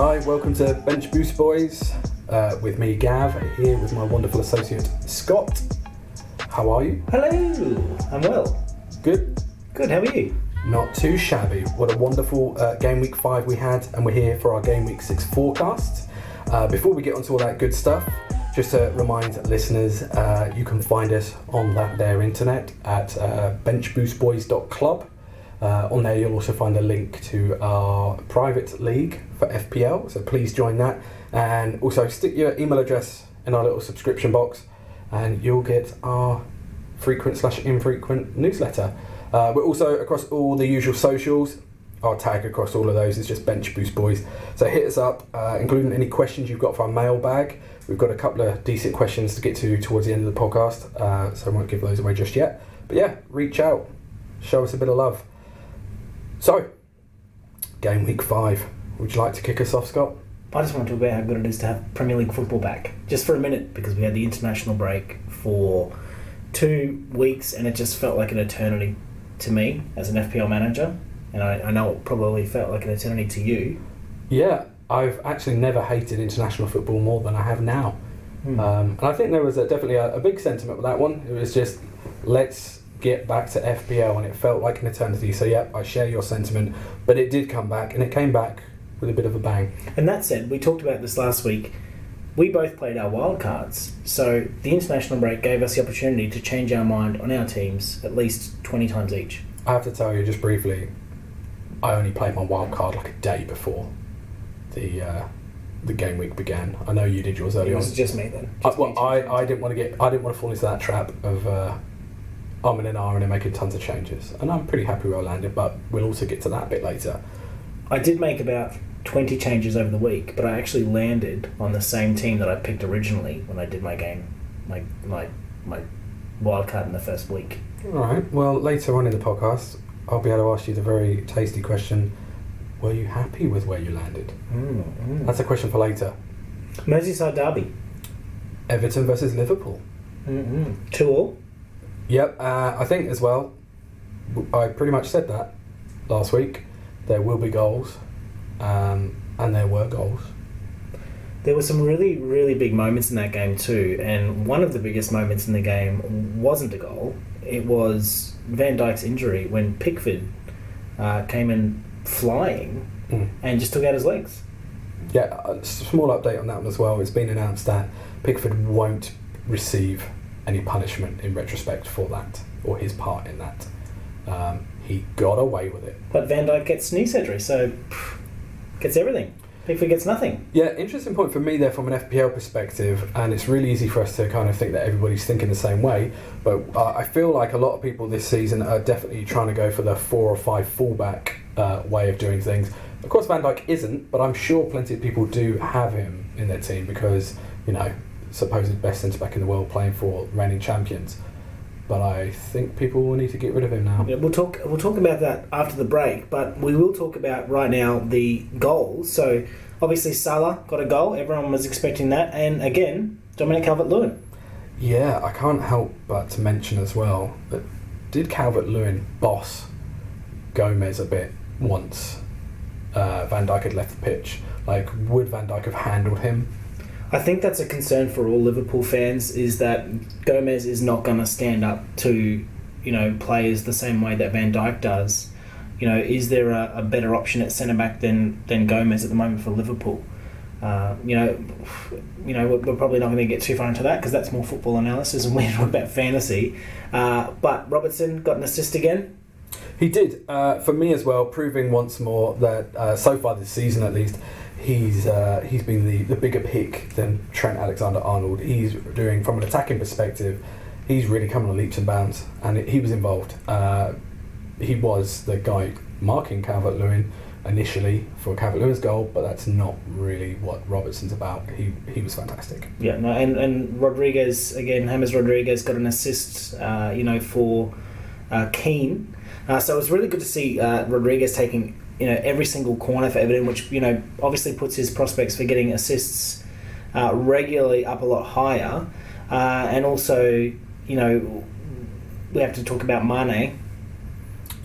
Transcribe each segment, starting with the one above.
Hi, welcome to Bench Boost Boys with me, Gav, here with my wonderful associate, Scott. How are you? Hello, I'm well. Good? Good, how are you? Not too shabby. What a wonderful Game Week 5 we had, and we're here for our Game Week 6 forecast. Before we get onto all that good stuff, just to remind listeners, you can find us on their internet at benchboostboys.club. On there you'll also find a link to our private league for FPL, so please join that, and also stick your email address in our little subscription box and you'll get our frequent/infrequent newsletter. We're also across all the usual socials. Our tag across all of those is just Bench Boost Boys, so hit us up, including any questions you've got for our mailbag. We've got a couple of decent questions to get to towards the end of the podcast, so I won't give those away just yet, but yeah, reach out, show us a bit of love. So, Game Week 5. Would you like to kick us off, Scott? I just want to talk about how good it is to have Premier League football back. Just for a minute, because we had the international break for 2 weeks and it just felt like an eternity to me as an FPL manager. And I know it probably felt like an eternity to you. Yeah, I've actually never hated international football more than I have now. And I think there was definitely a big sentiment with that one. It was just, let's get back to FPL, and it felt like an eternity. So yeah, I share your sentiment, but it did come back, and it came back with a bit of a bang. And that said, we talked about this last week, we both played our wild cards, so the international break gave us the opportunity to change our mind on our teams at least 20 times each. I have to tell you just briefly, I only played my wild card like a day before the game week began. I know you did yours early on. It was just me then. I didn't want to fall into that trap of I'm in an hour and making tons of changes, and I'm pretty happy where I landed, but we'll also get to that a bit later. I did make about 20 changes over the week, but I actually landed on the same team that I picked originally when I did my wild card in the first week. Alright, well later on in the podcast I'll be able to ask you the very tasty question, were you happy with where you landed? That's a question for later. Merseyside derby. Everton versus Liverpool. 2-2. Yep, I think as well, I pretty much said that last week. There will be goals, and there were goals. There were some really, really big moments in that game too, and one of the biggest moments in the game wasn't a goal. It was Van Dijk's injury when Pickford came in flying and just took out his legs. Yeah, a small update on that one as well. It's been announced that Pickford won't receive any punishment in retrospect for that, or his part in that. He got away with it. But Van Dijk gets knee surgery, so gets everything. Pickford gets nothing. Yeah, interesting point for me there from an FPL perspective, and it's really easy for us to kind of think that everybody's thinking the same way, but I feel like a lot of people this season are definitely trying to go for the 4 or 5 fullback way of doing things. Of course Van Dijk isn't, but I'm sure plenty of people do have him in their team because, you know, supposed best centre-back in the world playing for reigning champions. But I think people will need to get rid of him now. Yeah, we'll talk about that after the break, but we will talk about right now the goals. So obviously Salah got a goal, everyone was expecting that, and again, Dominic Calvert-Lewin. Yeah, I can't help but to mention as well that did Calvert-Lewin boss Gomez a bit once Van Dijk had left the pitch? Like, would Van Dijk have handled him? I think that's a concern for all Liverpool fans, is that Gomez is not going to stand up to, players the same way that Van Dijk does. Is there a better option at centre-back than Gomez at the moment for Liverpool? We're probably not going to get too far into that because that's more football analysis and we're talking about fantasy. But Robertson got an assist again. He did, for me as well, proving once more that so far this season at least, he's been the bigger pick than Trent Alexander-Arnold. He's doing, from an attacking perspective, he's really coming on leaps and bounds, and he was involved. He was the guy marking Calvert-Lewin initially for Calvert-Lewin's goal, but that's not really what Robertson's about. He was fantastic. Yeah, no, and Rodriguez again, James Rodriguez got an assist, for Keane. So it was really good to see Rodriguez taking every single corner for Everton, which obviously puts his prospects for getting assists regularly up a lot higher. And also, we have to talk about Mane.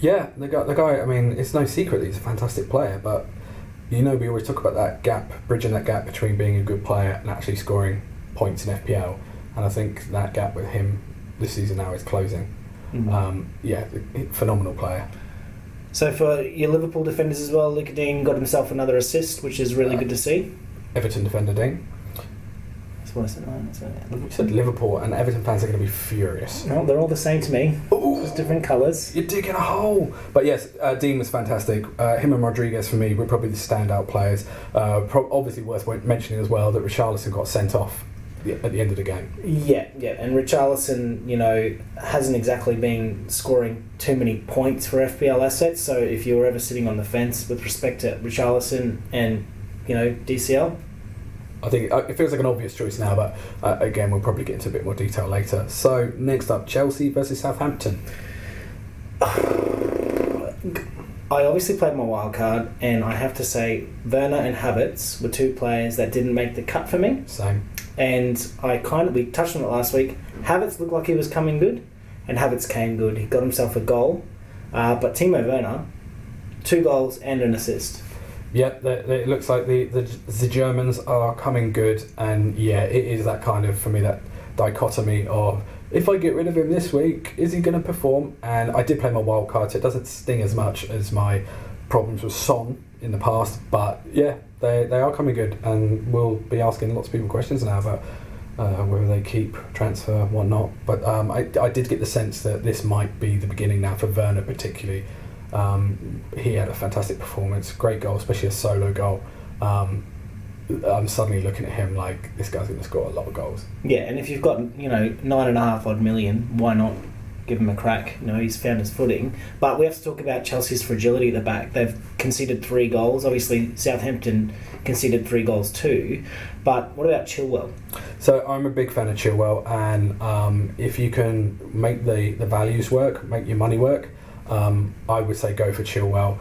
Yeah, the guy. I mean, it's no secret that he's a fantastic player, but we always talk about that gap, bridging that gap between being a good player and actually scoring points in FPL, and I think that gap with him this season now is closing. Phenomenal player. So for your Liverpool defenders as well, Luca Dean got himself another assist, which is really good to see. Everton defender Dean. That's what I said. You said Liverpool, and Everton fans are going to be furious. No, they're all the same to me. Ooh, just different colours. You're digging a hole. But yes, Dean was fantastic. Him and Rodriguez for me were probably the standout players. Obviously worth mentioning as well that Richarlison got sent off at the end of the game. Yeah, and Richarlison, hasn't exactly been scoring too many points for FPL assets. So if you were ever sitting on the fence with respect to Richarlison and DCL, I think it feels like an obvious choice now, but again, we'll probably get into a bit more detail later. So next up, Chelsea versus Southampton. I obviously played my wild card, and I have to say Werner and Havertz were two players that didn't make the cut for me. Same. And we touched on it last week. Havertz looked like he was coming good, and Havertz came good. He got himself a goal, but Timo Werner, 2 goals and an assist. Yeah, it looks like the Germans are coming good, and it is that kind of, for me, that dichotomy of, if I get rid of him this week, is he going to perform? And I did play my wild card, so it doesn't sting as much as my problems with Son in the past, but yeah, they are coming good, and we'll be asking lots of people questions now about whether they keep, transfer, whatnot. But I did get the sense that this might be the beginning now for Werner particularly. He had a fantastic performance, great goal, especially a solo goal. I'm suddenly looking at him like, this guy's going to score a lot of goals. Yeah, and if you've got 9.5 odd million, why not give him a crack? He's found his footing. But we have to talk about Chelsea's fragility at the back. They've conceded 3 goals. Obviously, Southampton conceded 3 goals too. But what about Chilwell? So I'm a big fan of Chilwell, and if you can make the values work, make your money work, I would say go for Chilwell.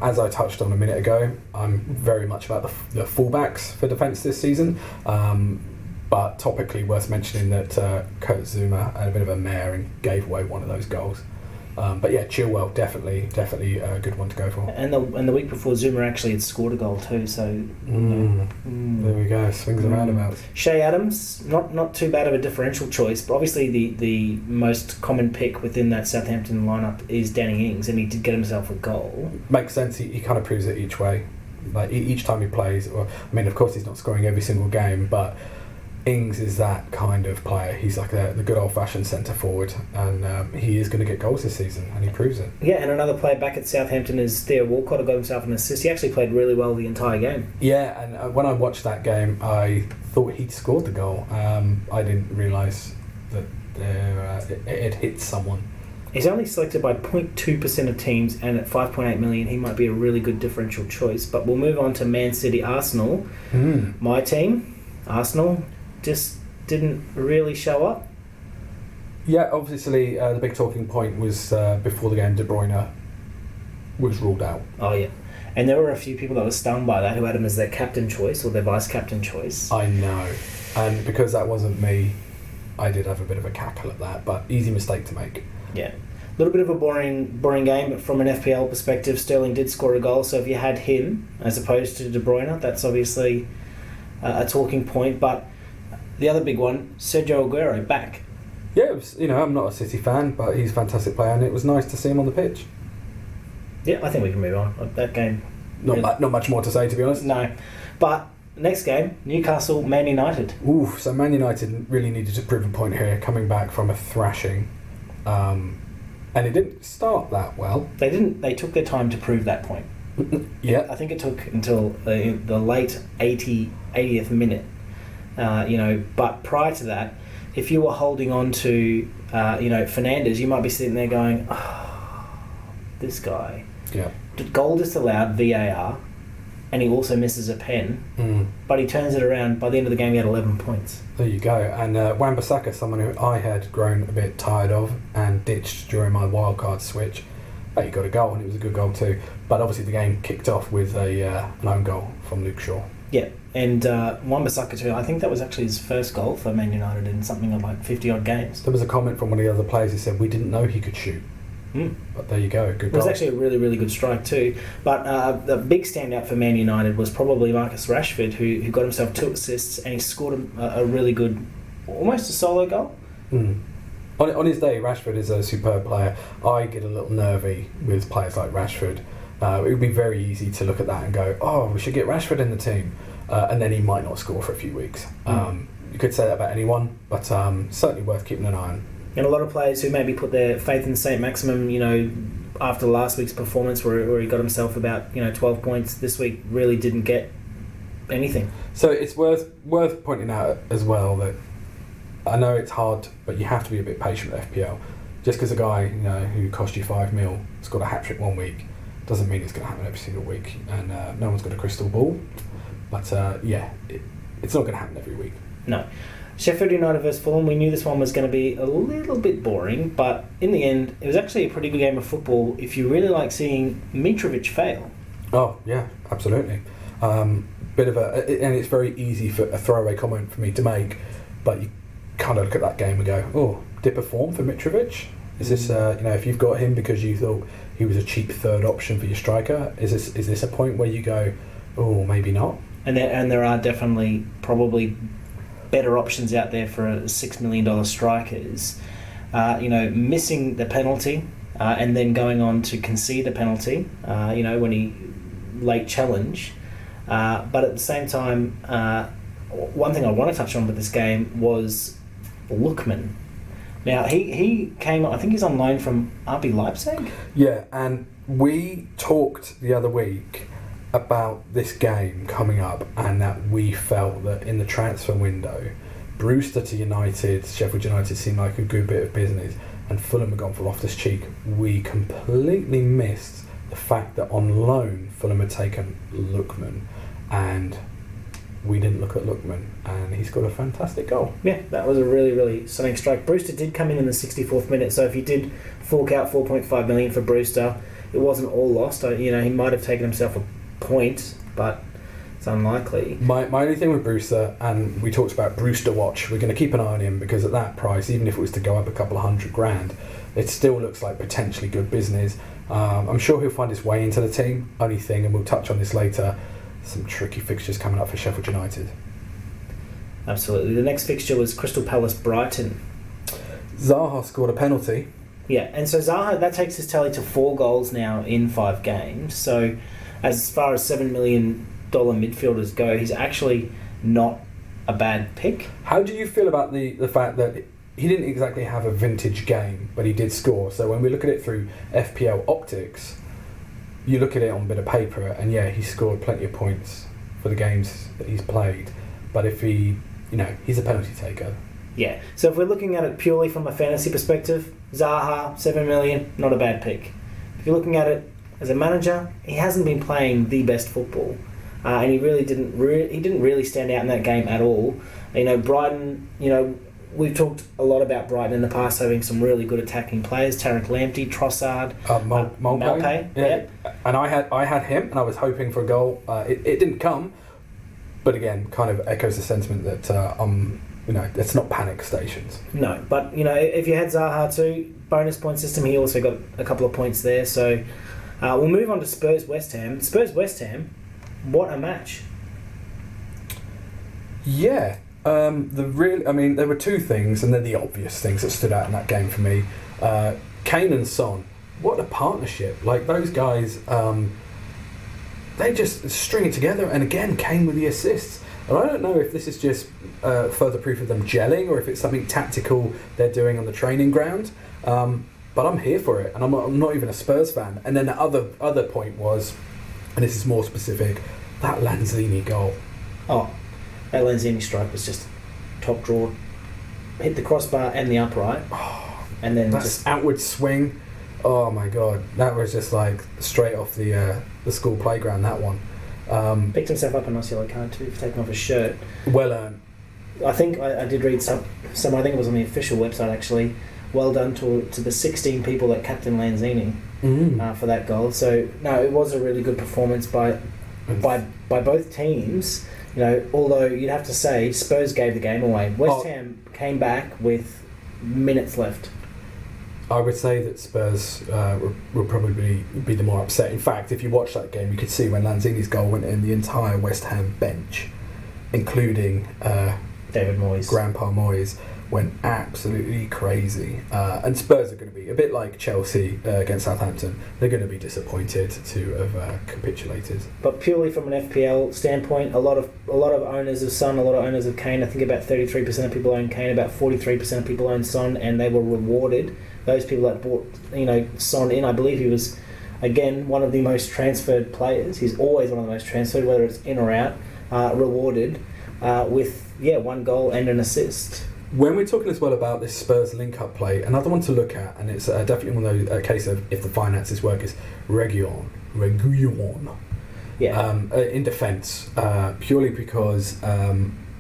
As I touched on a minute ago, I'm very much about the fullbacks for defence this season. But topically worth mentioning that Kurt Zouma had a bit of a mare and gave away one of those goals. But yeah, Chilwell definitely a good one to go for. And the week before, Zouma actually had scored a goal too. So there we go, swings and roundabouts. Shea Adams, not too bad of a differential choice, but obviously the most common pick within that Southampton lineup is Danny Ings, and he did get himself a goal. Makes sense. He kind of proves it each way, like each time he plays. Of course, he's not scoring every single game, but Ings is that kind of player. He's like the good old-fashioned centre forward, and he is going to get goals this season, and he proves it. Yeah, and another player back at Southampton is Theo Walcott, who got himself an assist. He actually played really well the entire game. Yeah, and when I watched that game, I thought he'd scored the goal. I didn't realise that it had hit someone. He's only selected by 0.2% of teams, and at 5.8 million, he might be a really good differential choice. But we'll move on to Man City Arsenal. My team, Arsenal, just didn't really show up. Yeah, obviously the big talking point was before the game, De Bruyne was ruled out. Oh yeah, and there were a few people that were stung by that who had him as their captain choice or their vice captain choice. I know, and because that wasn't me, I did have a bit of a cackle at that, but easy mistake to make. Yeah, a little bit of a boring game, but from an FPL perspective, Sterling did score a goal, so if you had him as opposed to De Bruyne, that's obviously a talking point. But the other big one, Sergio Aguero back. Yeah, it was, I'm not a City fan, but he's a fantastic player, and it was nice to see him on the pitch. Yeah, I think we can move on. That game... Not much more to say, to be honest. No. But next game, Newcastle, Man United. Ooh, so Man United really needed to prove a point here, coming back from a thrashing. And it didn't start that well. They didn't. They took their time to prove that point. Yeah. I think it took until the late 80th minute. But prior to that, if you were holding on to, Fernandes, you might be sitting there going, this guy. Yeah. Goal disallowed, VAR, and he also misses a pen, but he turns it around. By the end of the game, he had 11 points. There you go. And Wan-Bissaka, someone who I had grown a bit tired of and ditched during my wildcard switch, he got a goal, and it was a good goal too. But obviously the game kicked off with an own goal from Luke Shaw. Yeah, and Wan-Bissaka too, I think that was actually his first goal for Man United in something like 50-odd games. There was a comment from one of the other players who said, we didn't know he could shoot. But there you go. Good It was goal. actually a really, really good strike too. But the big standout for Man United was probably Marcus Rashford, who got himself 2 assists and he scored a really good, almost a solo goal. On his day, Rashford is a superb player. I get a little nervy with players like Rashford. It would be very easy to look at that and go, oh, we should get Rashford in the team. And then he might not score for a few weeks. You could say that about anyone, but certainly worth keeping an eye on. And a lot of players who maybe put their faith in St. Maximum, after last week's performance where he got himself about 12 points this week, really didn't get anything. So it's worth pointing out as well that I know it's hard, but you have to be a bit patient with FPL. Just because a guy who cost you $5 million scored a hat-trick one week doesn't mean it's going to happen every single week, and no one's got a crystal ball. But it's not going to happen every week. No. Sheffield United vs Fulham, we knew this one was going to be a little bit boring, but in the end, it was actually a pretty good game of football if you really like seeing Mitrovic fail. Oh, yeah, absolutely. Bit of and it's very easy for a throwaway comment for me to make, but you kind of look at that game and go, oh, dip of form for Mitrovic? Is this, if you've got him because you thought he was a cheap third option for your striker, is this a point where you go, oh, maybe not? And there are definitely probably better options out there for $6 million strikers. Missing the penalty and then going on to concede a penalty, when he late challenge. But at the same time, one thing I want to touch on with this game was Lookman. Now, he came, I think he's on loan from RB Leipzig? Yeah, and we talked the other week about this game coming up and that we felt that in the transfer window, Brewster to United, Sheffield United seemed like a good bit of business, and Fulham had gone for Loftus-Cheek. We completely missed the fact that on loan Fulham had taken Lookman, and we didn't look at Lookman, and he's got a fantastic goal. Yeah, that was a really, really stunning strike. Brewster did come in the 64th minute, so if you did fork out $4.5 million for Brewster, it wasn't all lost. He might have taken himself a point, but it's unlikely. My only thing with Brewster, and we talked about Brewster Watch, we're going to keep an eye on him because at that price, even if it was to go up a couple of $100,000, it still looks like potentially good business. I'm sure he'll find his way into the team. Only thing, and we'll touch on this later, some tricky fixtures coming up for Sheffield United. Absolutely. The next fixture was Crystal Palace Brighton. Zaha scored a penalty. Yeah, and so Zaha, that takes his tally to 4 goals now in 5 games. So as far as $7 million midfielders go, he's actually not a bad pick. How do you feel about the fact that he didn't exactly have a vintage game, but he did score? So when we look at it through FPL optics, you look at it on a bit of paper, and yeah, he scored plenty of points for the games that he's played. But if he's a penalty taker. Yeah, so if we're looking at it purely from a fantasy perspective, Zaha, $7 million, not a bad pick. If you're looking at it as a manager, he hasn't been playing the best football, and he really didn't really stand out in that game at all. Brighton, we've talked a lot about Brighton in the past having some really good attacking players: Tarek Lamptey, Trossard, Malpay. Yeah, and I had him, and I was hoping for a goal. It didn't come, but again, kind of echoes the sentiment that it's not panic stations. No, but if you had Zaha too, bonus point system, he also got a couple of points there. So we'll move on to Spurs West Ham. Spurs West Ham, what a match! Yeah. There were two things, and they're the obvious things that stood out in that game for me. Kane and Son, what a partnership! Like those guys, they just string it together. And again, Kane with the assists. And I don't know if this is just further proof of them gelling, or if it's something tactical they're doing on the training ground. But I'm here for it, and I'm not even a Spurs fan. And then the other point was, and this is more specific, that Lanzini goal. Oh. That Lanzini strike was just top draw, hit the crossbar and the upright, and then just outward swing. Oh my god, that was just like straight off the school playground. That one. Picked himself up a nice yellow card too for taking off his shirt. Well earned. I think I did read some. I think it was on the official website actually. Well done to the 16 people that captained Lanzini for that goal. So no, it was a really good performance by both teams. Although you'd have to say Spurs gave the game away. West Ham came back with minutes left. I would say that Spurs will probably be the more upset. In fact, if you watch that game, you could see when Lanzini's goal went in, the entire West Ham bench, including David Moyes, Grandpa Moyes, went absolutely crazy. And Spurs are going to be a bit like Chelsea against Southampton. They're going to be disappointed to have capitulated. But purely from an FPL standpoint, a lot of owners of Son, a lot of owners of Kane. I think about 33% of people own Kane, about 43% of people own Son, and they were rewarded. Those people that bought, Son in, I believe he was, again, one of the most transferred players. He's always one of the most transferred, whether it's in or out, rewarded with 1 goal and an assist. When we're talking as well about this Spurs link-up play, another one to look at, and it's definitely one of those case of if the finances work, is Reguilon. Yeah. In defence, purely because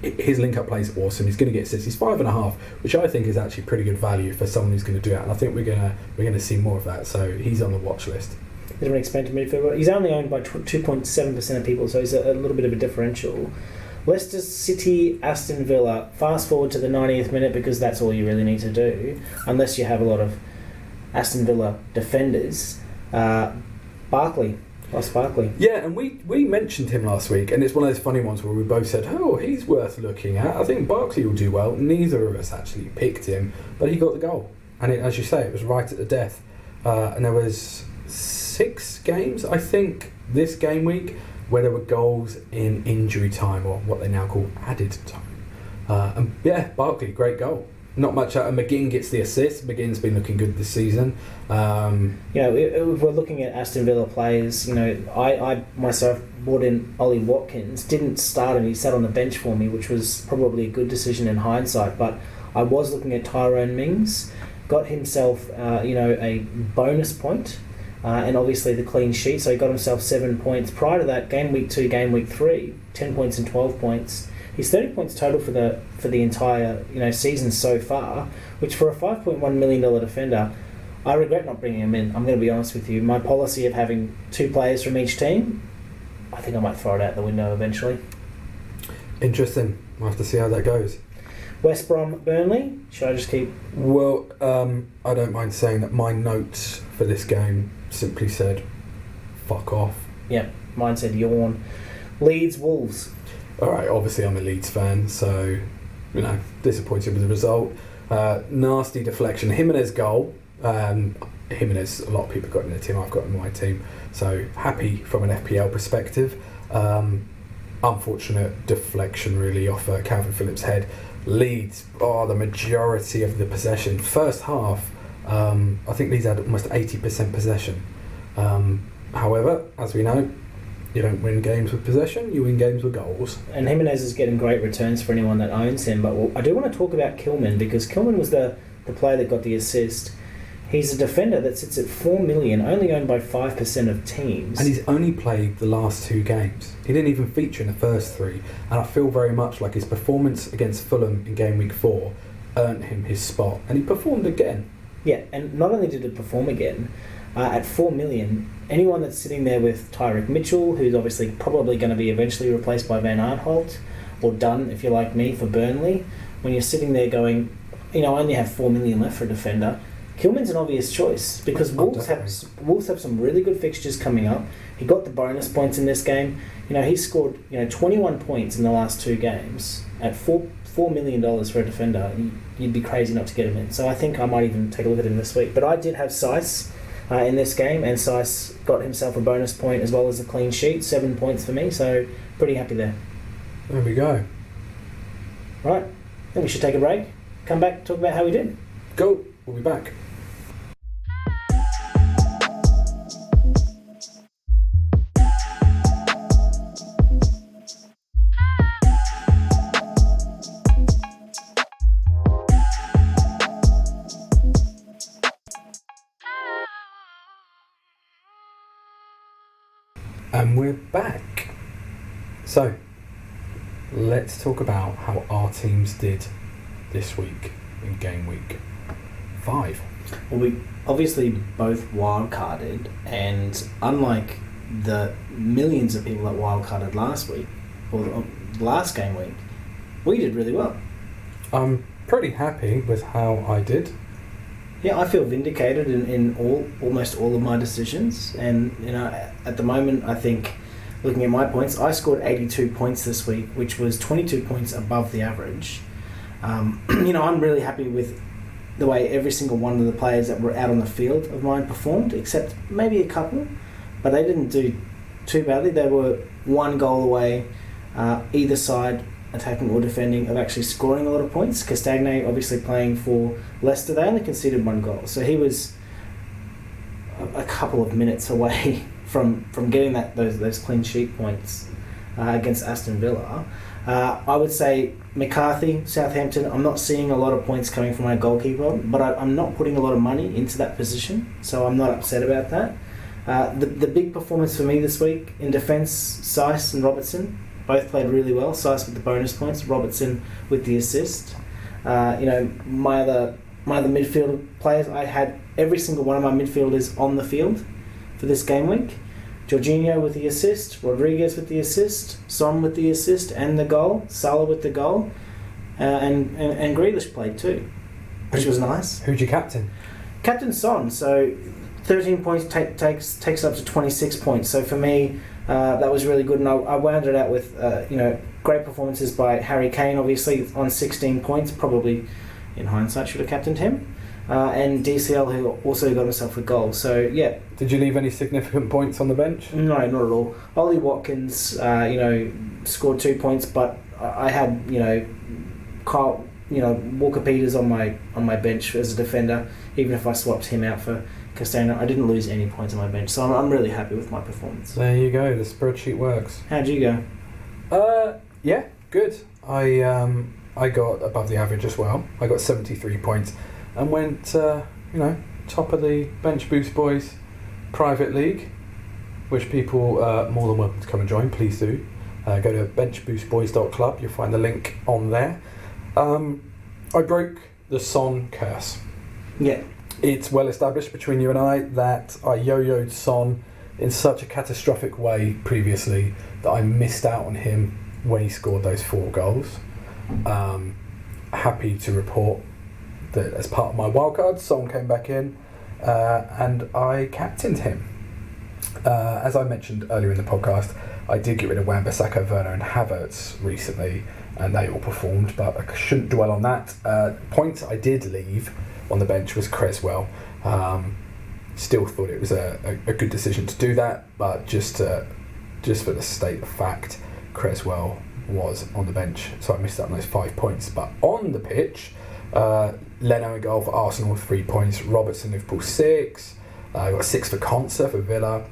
his link-up play is awesome. He's going to get assists. He's 5.5, which I think is actually pretty good value for someone who's going to do it. And I think we're going to see more of that. So he's on the watch list. He's an expensive midfielder. He's only owned by 2.7% of people, so he's a little bit of a differential. Leicester City, Aston Villa. Fast forward to the 90th minute because that's all you really need to do, unless you have a lot of Aston Villa defenders. Barkley. Yeah, and we mentioned him last week, and it's one of those funny ones where we both said, oh, he's worth looking at. I think Barkley will do well. Neither of us actually picked him, but he got the goal. And as you say, it was right at the death. And there was 6 games, I think, this game week, where there were goals in injury time, or what they now call added time. Barkley, great goal. Not much out, and McGinn gets the assist. McGinn's been looking good this season. If we're looking at Aston Villa players, I myself brought in Ollie Watkins. Didn't start him, he sat on the bench for me, which was probably a good decision in hindsight. But I was looking at Tyrone Mings, got himself, a bonus point. And obviously the clean sheet, so he got himself 7 points. Prior to that, game week 2, game week 3, 10 points and 12 points. He's 30 points total for the entire season so far, which for a $5.1 million defender, I regret not bringing him in. I'm going to be honest with you. My policy of having 2 players from each team, I think I might throw it out the window eventually. Interesting. We'll have to see how that goes. West Brom, Burnley. Should I just keep? Well, I don't mind saying that my notes for this game simply said, fuck off. Yeah, mine said yawn. Leeds, Wolves. Alright, obviously I'm a Leeds fan, so, disappointed with the result. Nasty deflection. Jimenez goal. Jimenez, a lot of people got in their team, I've got in my team, so happy from an FPL perspective. Unfortunate deflection really off Calvin Phillips' head. Leeds, the majority of the possession. First half, I think Leeds had almost 80% possession. However, as we know, you don't win games with possession, you win games with goals. And Jimenez is getting great returns for anyone that owns him. But I do want to talk about Kilman, because Kilman was the player that got the assist. He's a defender that sits at $4 million, only owned by 5% of teams. And he's only played the last 2 games. He didn't even feature in the first 3. And I feel very much like his performance against Fulham in game week 4 earned him his spot. And he performed again. Yeah, and not only did it perform again, at $4 million, anyone that's sitting there with Tyreek Mitchell, who's obviously probably going to be eventually replaced by Van Aanholt, or done, if you like me, for Burnley, when you're sitting there going, I only have $4 million left for a defender, Kilman's an obvious choice, because Wolves have some really good fixtures coming up. He got the bonus points in this game. He scored 21 points in the last 2 games at $4 million for a defender. You'd be crazy not to get him in. So I think I might even take a look at him this week. But I did have Seiss in this game, and Seiss got himself a bonus point as well as a clean sheet, 7 points for me. So pretty happy there. There we go. Right, I think we should take a break. Come back, talk about how we did. Go. We'll be back. And we're back. So, let's talk about how our teams did this week in game week 5. Well, we obviously both wildcarded, and unlike the millions of people that wildcarded last week, or last game week, we did really well. I'm pretty happy with how I did. Yeah, I feel vindicated in almost all of my decisions, and at the moment, I think, looking at my points, I scored 82 points this week, which was 22 points above the average. I'm really happy with the way every single one of the players that were out on the field of mine performed, except maybe a couple, but they didn't do too badly. They were one goal away, either side, attacking or defending, of actually scoring a lot of points. Castagne, obviously playing for Leicester, they only conceded one goal, so he was a couple of minutes away from getting those clean sheet points against Aston Villa. I would say McCarthy, Southampton, I'm not seeing a lot of points coming from my goalkeeper, but I'm not putting a lot of money into that position, so I'm not upset about that. The big performance for me this week in defence, Seiss and Robertson both played really well. Seiss with the bonus points, Robertson with the assist. My other midfield players, I had every single one of my midfielders on the field for this game week. Jorginho with the assist, Rodriguez with the assist, Son with the assist and the goal, Salah with the goal, and Grealish played too, which was nice. Who'd you captain? Captain Son, so 13 points takes up to 26 points. So for me, that was really good, and I wound it out with great performances by Harry Kane, obviously on 16 points. Probably, in hindsight, should have captained him. And DCL, who also got himself a goal. So yeah. Did you leave any significant points on the bench? No, not at all. Ollie Watkins, scored 2 points, but I had Kyle, Walker Peters on my bench as a defender. Even if I swapped him out for Castagne, I didn't lose any points on my bench, so I'm really happy with my performance. There you go. The spreadsheet works. How'd you go? Yeah, good. I got above the average as well. I got 73 points and went top of the Bench Boost Boys private league, which people more than welcome to come and join. Please do. Go to benchboostboys.club. You'll find the link on there. I broke the Son curse. Yeah. It's well established between you and I that I yo-yoed Son in such a catastrophic way previously that I missed out on him when he scored those 4 goals. Happy to report that as part of my wildcard, Son came back in and I captained him. As I mentioned earlier in the podcast, I did get rid of Wan-Bissaka, Werner and Havertz recently, and they all performed, but I shouldn't dwell on that. Points I did leave on the bench was Cresswell. Still thought it was a good decision to do that, but just for the state of fact, Cresswell was on the bench, so I missed out on those 5 points. But on the pitch, Leno in goal for Arsenal, 3 points. Robertson, Liverpool, 6. I got 6 for Konsa for Villa.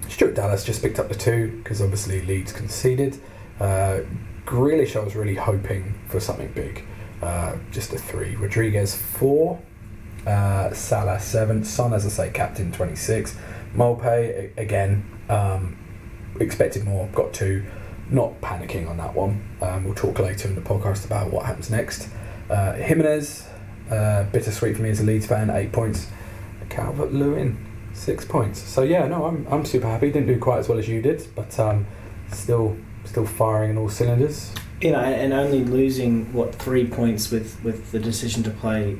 Stuart Dallas just picked up the 2 because obviously Leeds conceded. Grealish, I was really hoping for something big. Just a 3. Rodriguez, 4. Salah, 7. Son, as I say, captain, 26. Molpe, again, expected more, got 2. Not panicking on that one. We'll talk later in the podcast about what happens next. Jimenez, bittersweet for me as a Leeds fan, 8 points. Calvert-Lewin, 6 points. So yeah, no, I'm super happy. Didn't do quite as well as you did, but still firing in all cylinders. And only losing 3 points with the decision to play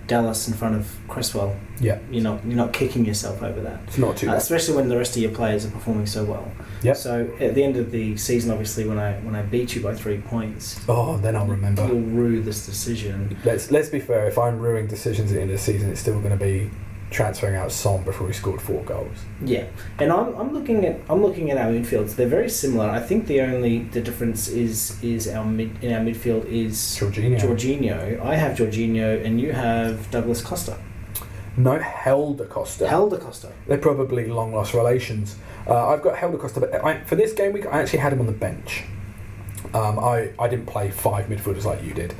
Dallas in front of Cresswell. Yeah, you're not kicking yourself over that. It's not too bad, especially when the rest of your players are performing so well. Yeah. So at the end of the season, obviously, when I beat you by 3 points, then I'll remember. You'll rue this decision. Let's be fair. If I'm ruining decisions at the end of the season, it's still going to be transferring out Son before he scored 4 goals. Yeah, and I'm looking at our midfields. They're very similar. I think the difference is in our midfield is Jorginho. I have Jorginho, and you have Douglas Costa. No, Helder Costa. They're probably long lost relations. I've got Helder Costa, but for this game week, I actually had him on the bench. I didn't play 5 midfielders like you did.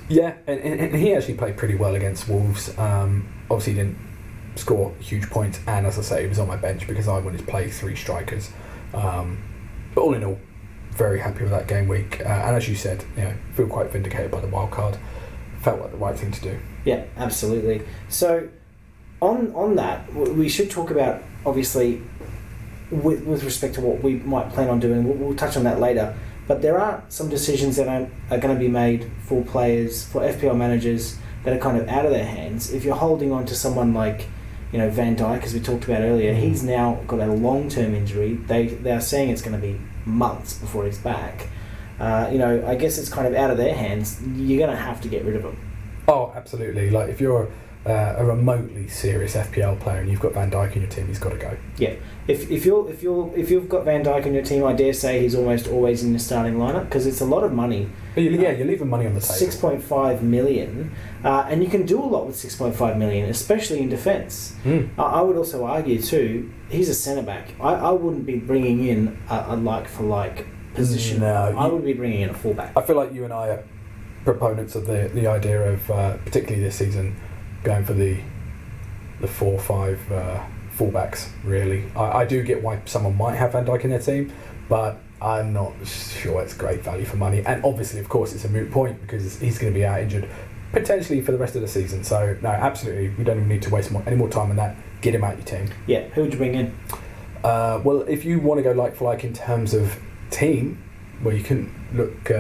Yeah, and he actually played pretty well against Wolves. Obviously, he didn't score huge points, and as I say, he was on my bench because I wanted to play 3 strikers. But all in all, very happy with that game week. And as you said, feel quite vindicated by the wild card. Felt like the right thing to do. Yeah, absolutely. So, on that, we should talk about, obviously, with respect to what we might plan on doing. We'll touch on that later. But there are some decisions that are going to be made for players, for FPL managers, that are kind of out of their hands. If you're holding on to someone like, Van Dijk, as we talked about earlier, he's now got a long-term injury. They are saying it's going to be months before he's back. I guess it's kind of out of their hands. You're going to have to get rid of him. Oh, absolutely. Like if you're a remotely serious FPL player and you've got Van Dijk in your team, he's got to go. Yeah. If you've got Van Dijk in your team, I dare say he's almost always in the starting lineup because it's a lot of money. You're leaving money on the table. 6.5 million, and you can do a lot with 6.5 million, especially in defence. I would also argue too, he's a centre back. I wouldn't be bringing in a like for like position. No, I would be bringing in a fullback. I feel like you and I are proponents of the idea of particularly this season going for the 4-5 fullbacks. Really, I do get why someone might have Van Dijk in their team, but I'm not sure it's great value for money. And obviously, of course, it's a moot point because he's going to be out injured potentially for the rest of the season. So no, absolutely, we don't even need to waste any more time on that. Get him out your team. Yeah, who would you bring in? Well, if you want to go like for like in terms of team, well, you couldn't look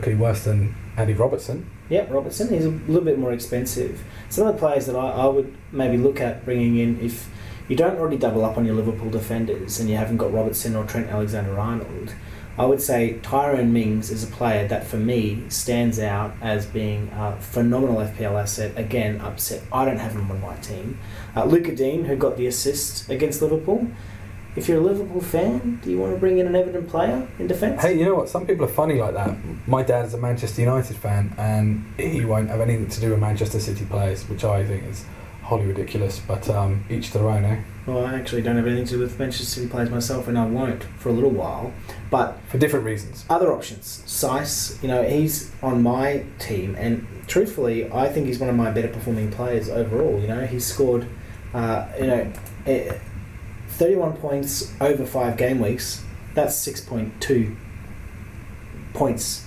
any worse than Andy Robertson. Yeah, Robertson. He's a little bit more expensive. Some of the players that I would maybe look at bringing in, if you don't already double up on your Liverpool defenders and you haven't got Robertson or Trent Alexander-Arnold, I would say Tyrone Mings is a player that for me stands out as being a phenomenal FPL asset. Again, upset I don't have him on my team. Luca Dean, who got the assist against Liverpool. If you're a Liverpool fan, do you want to bring in an Everton player in defence? Hey, you know what? Some people are funny like that. My dad is a Manchester United fan and he won't have anything to do with Manchester City players, which I think is wholly ridiculous, but each to their own, eh? Well, I actually don't have anything to do with Manchester City players myself, and I won't for a little while. But for different reasons. Other options. Sice, he's on my team, and truthfully, I think he's one of my better performing players overall. He's scored, 31 points over 5 game weeks. That's 6.2 points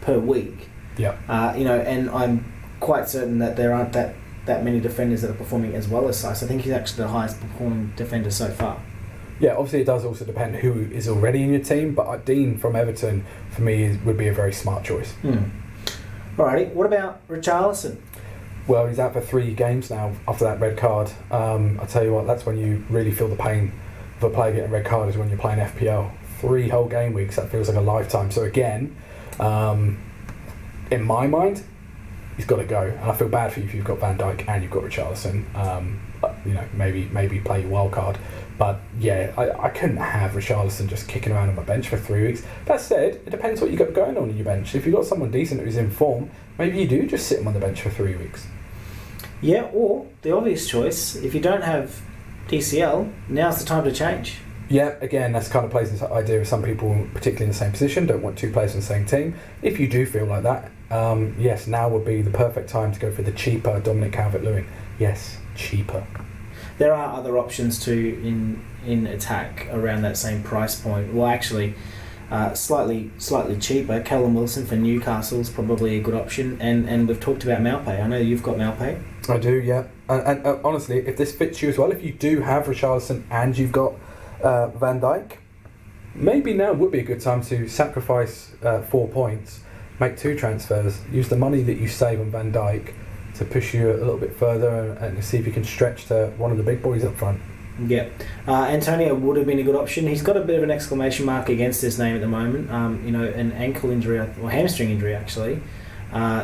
per week. Yeah. And I'm quite certain that there aren't that many defenders that are performing as well as Sice. I think he's actually the highest performing defender so far. Yeah, obviously it does also depend who is already in your team, but Dean from Everton, for me, would be a very smart choice. Alrighty, what about Richarlison? Well, he's out for 3 games now after that red card. I'll tell you what, that's when you really feel the pain of a player getting a red card, is when you're playing FPL. 3 whole game weeks, that feels like a lifetime. So again, in my mind, he's got to go. And I feel bad for you if you've got Van Dijk and you've got Richarlison. Maybe play your wild card. But yeah, I couldn't have Richarlison just kicking around on my bench for 3 weeks. That said, it depends what you've got going on in your bench. If you've got someone decent who's in form, maybe you do just sit him on the bench for 3 weeks. Yeah, or the obvious choice, if you don't have DCL, now's the time to change. Yeah, again, that's kind of plays into the idea of some people, particularly in the same position, don't want 2 players in the same team. If you do feel like that, yes, now would be the perfect time to go for the cheaper Dominic Calvert-Lewin. Yes, cheaper. There are other options too in attack around that same price point. Well, actually, slightly cheaper. Callum Wilson for Newcastle is probably a good option. And we've talked about Maupay. I know you've got Maupay. I do, yeah. And honestly, if this fits you as well, if you do have Richarlison and you've got Van Dijk, maybe now would be a good time to sacrifice 4 points, make 2 transfers, use the money that you save on Van Dijk to push you a little bit further and see if you can stretch to one of the big boys up front. Yeah, Antonio would have been a good option. He's got a bit of an exclamation mark against his name at the moment. An ankle injury or hamstring injury actually.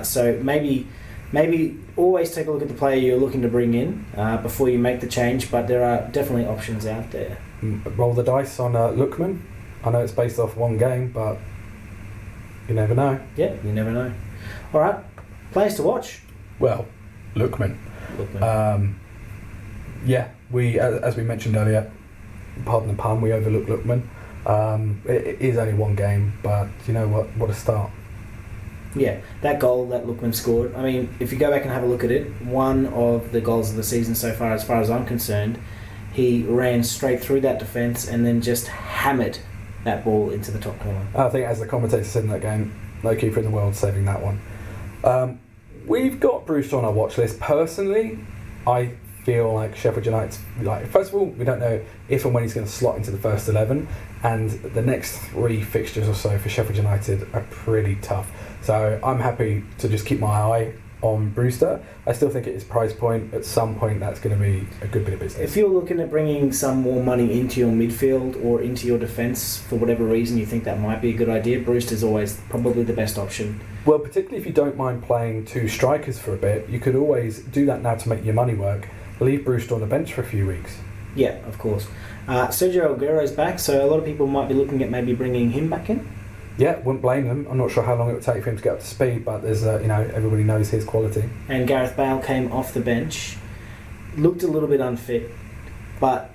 So maybe always take a look at the player you're looking to bring in before you make the change. But there are definitely options out there. Roll the dice on Lookman. I know it's based off 1 game, but you never know. Yeah, you never know. All right, players to watch. Well, Lookman. Yeah, we as we mentioned earlier, pardon the pun, we overlooked Lookman. It is only 1 game, but you know what a start. Yeah, that goal that Lookman scored, I mean, if you go back and have a look at it, one of the goals of the season so far as I'm concerned, he ran straight through that defence and then just hammered that ball into the top corner. I think, as the commentator said in that game, no keeper in the world saving that one. We've got Bruce on our watch list. Personally, I feel like Sheffield United, like, first of all, we don't know if and when he's going to slot into the first 11, and the next 3 fixtures or so for Sheffield United are pretty tough. So I'm happy to just keep my eye on Brewster. I still think at his price point, at some point, that's going to be a good bit of business. If you're looking at bringing some more money into your midfield or into your defence, for whatever reason you think that might be a good idea, Brewster's always probably the best option. Well, particularly if you don't mind playing 2 strikers for a bit, you could always do that now to make your money work. Leave Brewster on the bench for a few weeks. Yeah, of course. Sergio Aguero's back, so a lot of people might be looking at maybe bringing him back in. Yeah, wouldn't blame them. I'm not sure how long it would take for him to get up to speed, but there's, everybody knows his quality. And Gareth Bale came off the bench, looked a little bit unfit, but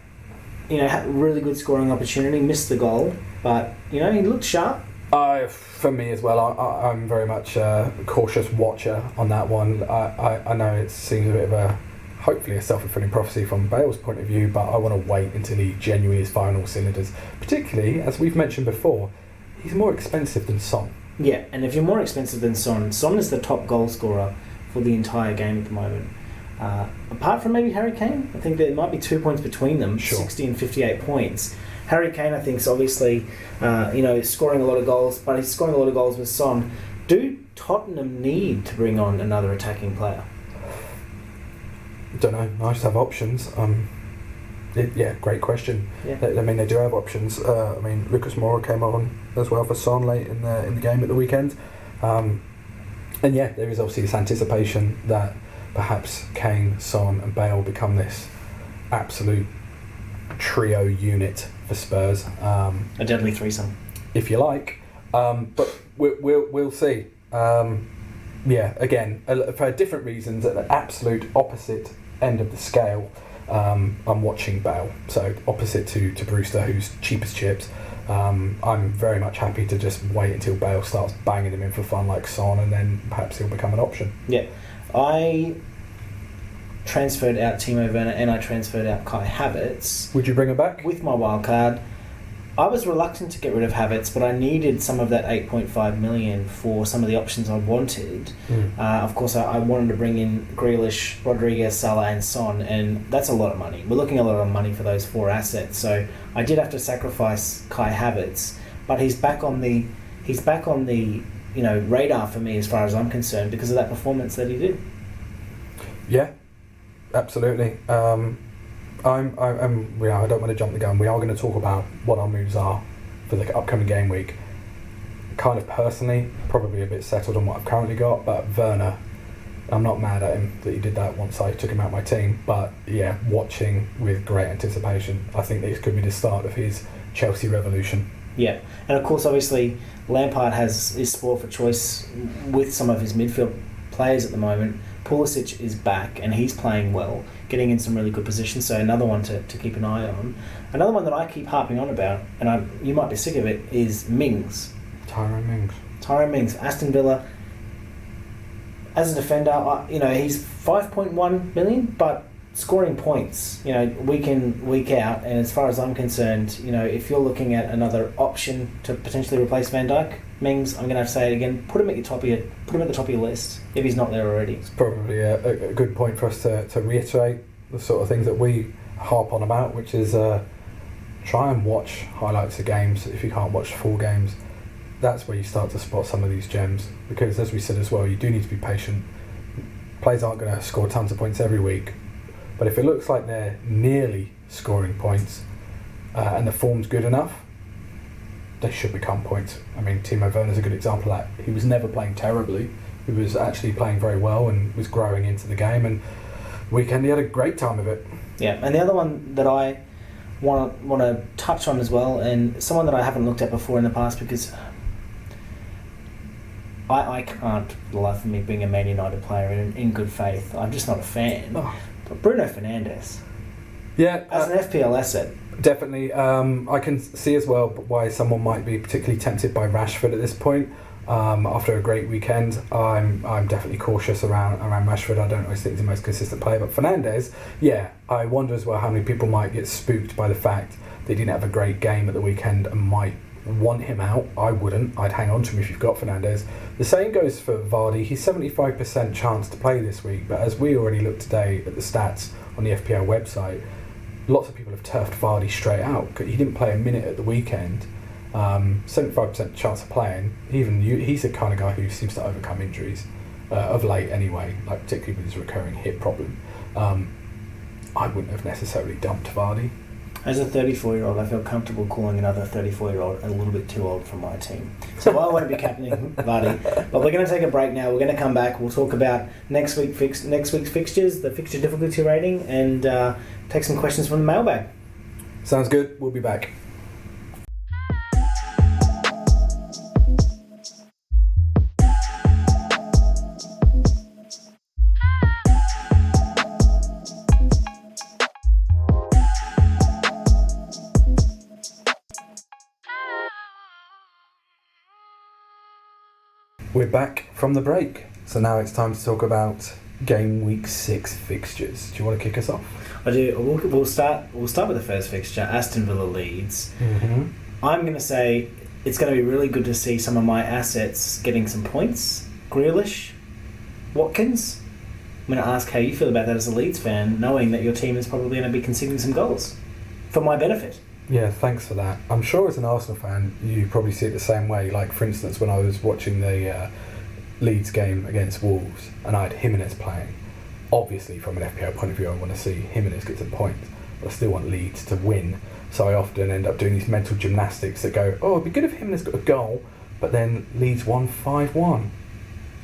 had a really good scoring opportunity, missed the goal, but he looked sharp. For me as well, I'm very much a cautious watcher on that one. I know it seems a bit of hopefully a self-fulfilling prophecy from Bale's point of view, but I want to wait until he genuinely is firing all cylinders. Particularly, as we've mentioned before, he's more expensive than Son. Yeah, and if you're more expensive than Son is the top goal scorer for the entire game at the moment. Apart from maybe Harry Kane, I think there might be 2 points between them, sure. 60 and 58 points. Harry Kane, I think, is obviously, scoring a lot of goals, but he's scoring a lot of goals with Son. Do Tottenham need to bring on another attacking player? Don't know. Nice to have options. Great question. Yeah. They do have options. Lucas Moura came on as well for Son late in the game at the weekend. There is obviously this anticipation that perhaps Kane, Son and Bale become this absolute trio unit for Spurs. A deadly threesome, if you like. But we'll see. Again, for different reasons, at the absolute opposite end of the scale. I'm watching Bale, so opposite to Brewster, who's cheap as chips. I'm very much happy to just wait until Bale starts banging him in for fun like Son, and then perhaps he'll become an option. Yeah, I transferred out Timo Werner and I transferred out Kai Havertz. Would you bring him back? With my wild card. I was reluctant to get rid of Havertz, but I needed some of that 8.5 million for some of the options I wanted. Of course, I wanted to bring in Grealish, Rodriguez, Salah and Son, and that's a lot of money. We're looking at a lot of money for those 4 assets, so I did have to sacrifice Kai Havertz, but he's back on the radar for me as far as I'm concerned because of that performance that he did. Yeah, absolutely. I don't want to jump the gun. We are going to talk about what our moves are for the upcoming game week. Kind of personally, probably a bit settled on what I've currently got, but Werner, I'm not mad at him that he did that once I took him out of my team, but yeah, watching with great anticipation. I think this could be the start of his Chelsea revolution. Yeah, and of course, obviously, Lampard is spoiled for choice with some of his midfield players at the moment. Pulisic is back and he's playing well, getting in some really good positions, so another one to keep an eye on. Another one that I keep harping on about, and you might be sick of it, is Mings. Tyrone Mings, Aston Villa. As a defender, he's 5.1 million, but scoring points, week in, week out, and as far as I'm concerned, if you're looking at another option to potentially replace Van Dijk, Mings, I'm going to have to say it again, put him at the top of your list if he's not there already. It's probably a good point for us to reiterate the sort of things that we harp on about, which is try and watch highlights of games if you can't watch full games. That's where you start to spot some of these gems, because as we said as well, you do need to be patient. Players aren't going to score tons of points every week, but if it looks like they're nearly scoring points and the form's good enough, they should become points. I mean, Timo Werner's a good example of that. He was never playing terribly. He was actually playing very well and was growing into the game, and weekend he had a great time of it. Yeah, and the other one that I want to touch on as well, and someone that I haven't looked at before in the past because I can't, for the life of me, being a Man United player in good faith. I'm just not a fan. Oh. But Bruno Fernandes. Yeah. As an FPL asset. Definitely. I can see as well why someone might be particularly tempted by Rashford at this point. After a great weekend, I'm definitely cautious around Rashford. I don't always think he's the most consistent player, but Fernandes, yeah, I wonder as well how many people might get spooked by the fact that he didn't have a great game at the weekend and might want him out. I wouldn't. I'd hang on to him if you've got Fernandes. The same goes for Vardy. He's 75% chance to play this week, but as we already looked today at the stats, on the FPL website, lots of people have turfed Vardy straight out. He didn't play a minute at the weekend. 75% chance of playing. He's the kind of guy who seems to overcome injuries of late anyway, like particularly with his recurring hip problem. I wouldn't have necessarily dumped Vardy. As a 34-year-old, I feel comfortable calling another 34-year-old a little bit too old for my team. So I won't be captaining Vardy. But we're going to take a break now. We're going to come back. We'll talk about next week's fixtures, the fixture difficulty rating, and take some questions from the mailbag. Sounds good. We'll be back. We're back from the break, so now it's time to talk about game week 6 fixtures. Do you want to kick us off? I do. We'll start with the first fixture, Aston Villa Leeds. Mm-hmm. I'm going to say it's going to be really good to see some of my assets getting some points. Grealish, Watkins. I'm going to ask how you feel about that as a Leeds fan, knowing that your team is probably going to be conceding some goals for my benefit. Yeah, thanks for that. I'm sure as an Arsenal fan, you probably see it the same way. Like, for instance, when I was watching the Leeds game against Wolves and I had Jimenez playing, obviously from an FPL point of view, I want to see Jimenez get some points, but I still want Leeds to win. So I often end up doing these mental gymnastics that go, oh, it'd be good if Jimenez got a goal, but then Leeds won 5-1.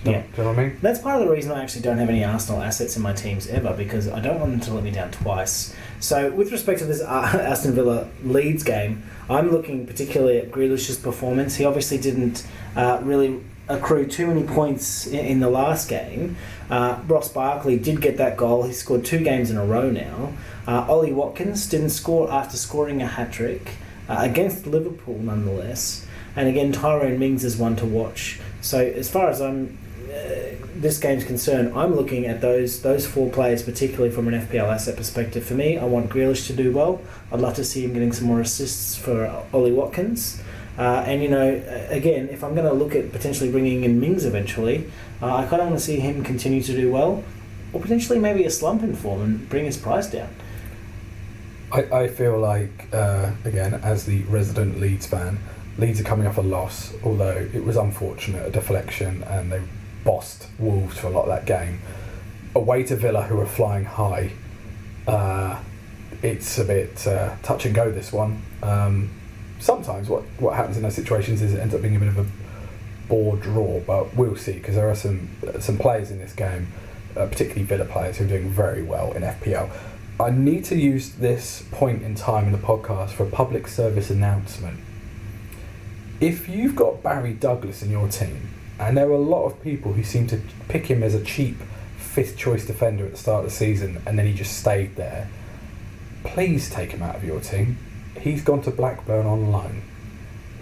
Do you know what I mean? That's part of the reason I actually don't have any Arsenal assets in my teams ever, because I don't want them to let me down twice. So with respect to this Aston Villa Leeds game, I'm looking particularly at Grealish's performance. He obviously didn't really accrue too many points in the last game. Ross Barkley did get that goal. He scored 2 games in a row now. Ollie Watkins didn't score after scoring a hat-trick against Liverpool nonetheless. And again, Tyrone Mings is one to watch. So as far as this game's concerned, I'm looking at those 4 players, particularly from an FPL asset perspective. For me, I want Grealish to do well. I'd love to see him getting some more assists for Ollie Watkins. And, again, if I'm going to look at potentially bringing in Mings eventually, I kind of want to see him continue to do well, or potentially maybe a slump in form and bring his price down. I feel like, again, as the resident Leeds fan, Leeds are coming off a loss, although it was unfortunate, a deflection, and they bossed Wolves for a lot of that game. Away to Villa, who are flying high, it's a bit touch and go, this one. Sometimes what happens in those situations is it ends up being a bit of a bore draw, but we'll see, because there are some players in this game, particularly Villa players, who are doing very well in FPL. I need to use this point in time in the podcast for a public service announcement. If you've got Barry Douglas in your team, and there are a lot of people who seem to pick him as a cheap 5th choice defender at the start of the season, and then he just stayed there, please take him out of your team. He's gone to Blackburn on loan.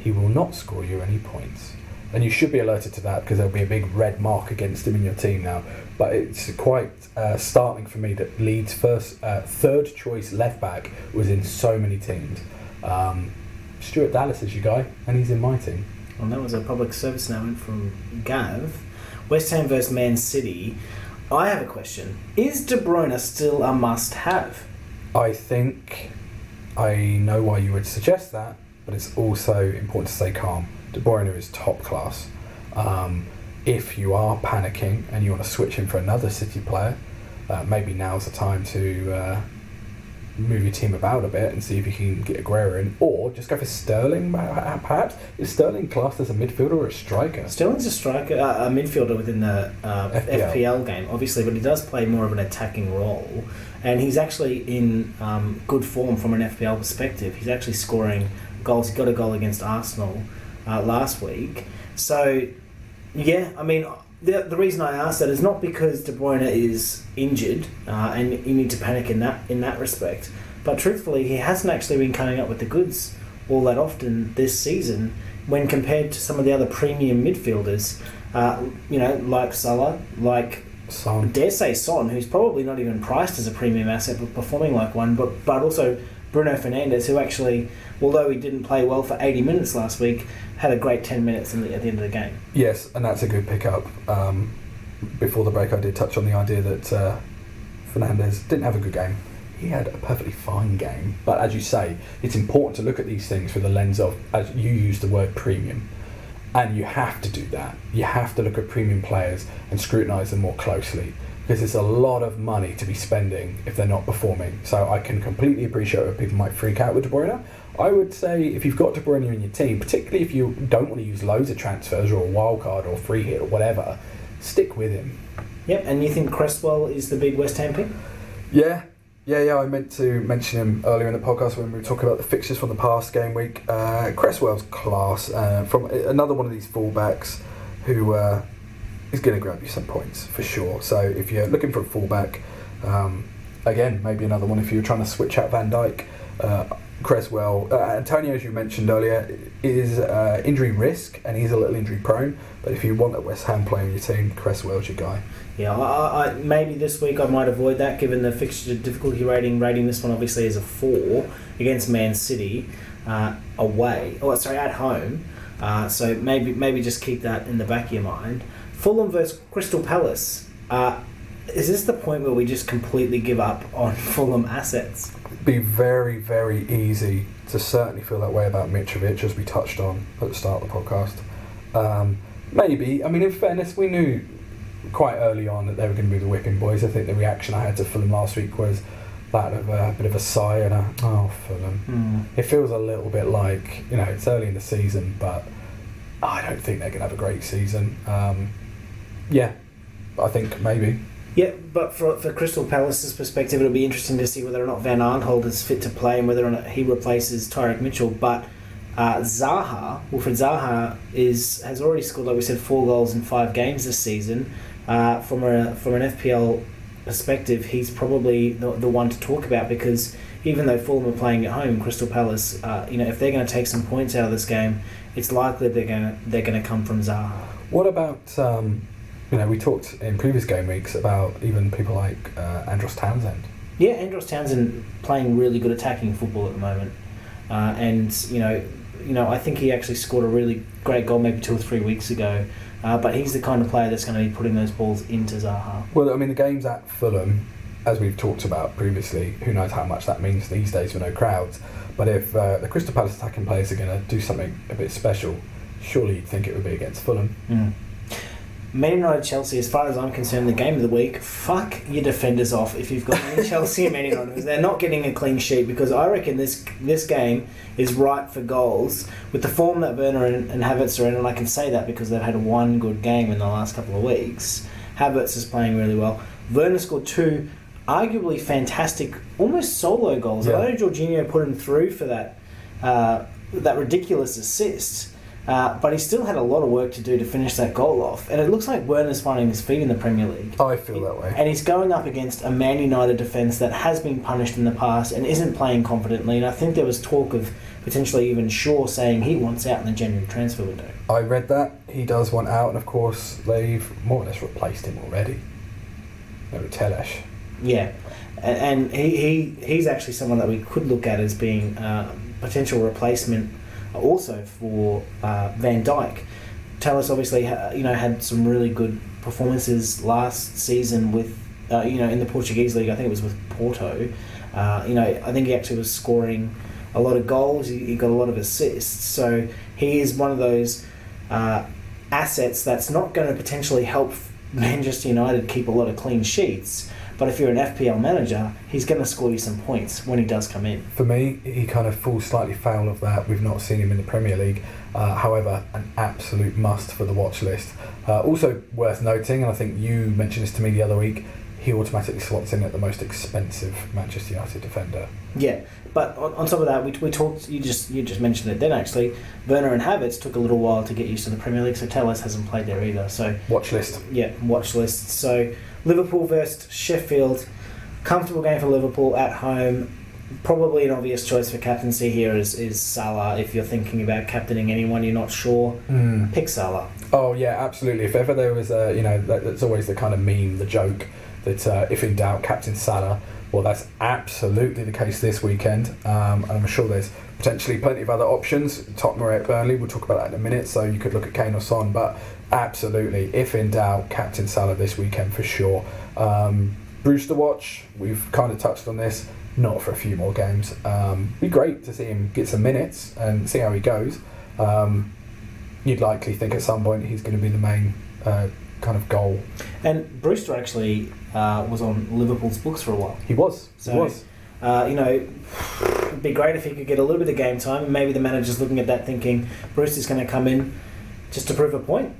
He will not score you any points. And you should be alerted to that, because there'll be a big red mark against him in your team now. But it's quite startling for me that Leeds' first 3rd choice left back was in so many teams. Stuart Dallas is your guy, and he's in my team. Well, that was a public service announcement from Gav. West Ham versus Man City. I have a question. Is De Bruyne still a must-have? I think I know why you would suggest that, but it's also important to stay calm. De Bruyne is top class. If you are panicking and you want to switch him for another City player, maybe now's the time to move your team about a bit and see if you can get Aguero in, or just go for Sterling perhaps. Is Sterling classed as a midfielder or a striker? Sterling's a striker, a midfielder within the FPL game, obviously, but he does play more of an attacking role, and he's actually in good form from an FPL perspective. He's actually scoring goals. He got a goal against Arsenal last week. So, yeah, I mean, the reason I ask that is not because De Bruyne is injured and you need to panic in that respect, but truthfully, he hasn't actually been coming up with the goods all that often this season when compared to some of the other premium midfielders, like Salah, like Son. Dare say Son, who's probably not even priced as a premium asset but performing like one, but also Bruno Fernandes, who actually, although he didn't play well for 80 minutes last week, had a great 10 minutes at the end of the game. Yes, and that's a good pickup. Before the break, I did touch on the idea that Fernandes didn't have a good game. He had a perfectly fine game. But as you say, it's important to look at these things through the lens of, as you use the word, premium. And you have to do that. You have to look at premium players and scrutinise them more closely, because it's a lot of money to be spending if they're not performing. So I can completely appreciate where people might freak out with De Bruyne. I would say if you've got De Bruyne in your team, particularly if you don't want to use loads of transfers or a wild card or free hit or whatever, stick with him. Yep, and you think Cresswell is the big West Ham pick? Yeah. I meant to mention him earlier in the podcast when we were talking about the fixtures from the past game week. Cresswell's class, from another one of these fullbacks who is going to grab you some points for sure. So if you're looking for a fullback, again, maybe another one if you're trying to switch out Van Dijk. Cresswell, Antonio, as you mentioned earlier, is injury risk and he's a little injury prone. But if you want a West Ham player in your team, Cresswell's your guy. Yeah, I maybe this week I might avoid that given the fixture difficulty rating this one obviously is a 4 against Man City away. At home. So maybe just keep that in the back of your mind. Fulham versus Crystal Palace. Is this the point where we just completely give up on Fulham assets? It'd be very, very easy to certainly feel that way about Mitrovic, as we touched on at the start of the podcast. Maybe. I mean, in fairness, we knew quite early on that they were going to be the whipping boys. I think the reaction I had to Fulham last week was that of a bit of a sigh and Fulham. It feels a little bit like, it's early in the season, but I don't think they're going to have a great season. I think maybe. Yeah, but for Crystal Palace's perspective, it'll be interesting to see whether or not Van Aanholt is fit to play and whether or not he replaces Tyreek Mitchell. But Wilfred Zaha has already scored, like we said, 4 goals in 5 games this season. From an FPL perspective, he's probably the one to talk about, because even though Fulham are playing at home, Crystal Palace, if they're going to take some points out of this game, it's likely they're going to come from Zaha. What about we talked in previous game weeks about even people like Andros Townsend. Yeah, Andros Townsend playing really good attacking football at the moment, I think he actually scored a really great goal maybe 2 or 3 weeks ago. But he's the kind of player that's going to be putting those balls into Zaha. Well, I mean, the games at Fulham, as we've talked about previously, who knows how much that means these days with no crowds. But if the Crystal Palace attacking players are going to do something a bit special, surely you'd think it would be against Fulham. Man United Chelsea, as far as I'm concerned, the game of the week, fuck your defenders off if you've got any Chelsea and Man United. They're not getting a clean sheet, because I reckon this game is ripe for goals. With the form that Werner and Havertz are in, and I can say that because they've had one good game in the last couple of weeks. Havertz is playing really well. Werner scored 2 arguably fantastic, almost solo goals. Yeah. I know Jorginho put him through for that ridiculous assist. But he still had a lot of work to do to finish that goal off. And it looks like Werner's finding his feet in the Premier League. I feel that way. And he's going up against a Man United defence that has been punished in the past and isn't playing confidently. And I think there was talk of potentially even Shaw saying he wants out in the January transfer window. I read that. He does want out. And of course, they've more or less replaced him already. With Telesh. Yeah. And he's actually someone that we could look at as being a potential replacement also for Van Dijk. Tellus obviously had some really good performances last season with in the Portuguese league. I think it was with Porto. I think he actually was scoring a lot of goals. He got a lot of assists. So he is one of those assets that's not going to potentially help Manchester United keep a lot of clean sheets. But if you're an FPL manager, he's going to score you some points when he does come in. For me, he kind of falls slightly foul of that. We've not seen him in the Premier League. However, an absolute must for the watch list. Also worth noting, and I think you mentioned this to me the other week, he automatically slots in at the most expensive Manchester United defender. Yeah, but on top of that, we talked. You just mentioned it then. Actually, Werner and Havertz took a little while to get used to the Premier League, so Tellez hasn't played there either. So watch list. Yeah, watch list. So Liverpool versus Sheffield, comfortable game for Liverpool at home. Probably an obvious choice for captaincy here is Salah. If you're thinking about captaining anyone you're not sure, pick Salah. Oh yeah, absolutely. If ever there was that's always the kind of meme, the joke that if in doubt, captain Salah. Well, that's absolutely the case this weekend. And I'm sure there's potentially plenty of other options. Tottenham at Burnley, we'll talk about that in a minute. So you could look at Kane or Son, but absolutely, if in doubt, captain Salah this weekend for sure. Bruce to watch, we've kind of touched on this, not for a few more games. Be great to see him get some minutes and see how he goes. You'd likely think at some point he's going to be the main kind of goal. And Brewster actually was on Liverpool's books for a while. He was. It'd be great if he could get a little bit of game time, and maybe the manager's looking at that thinking Brewster's going to come in just to prove a point.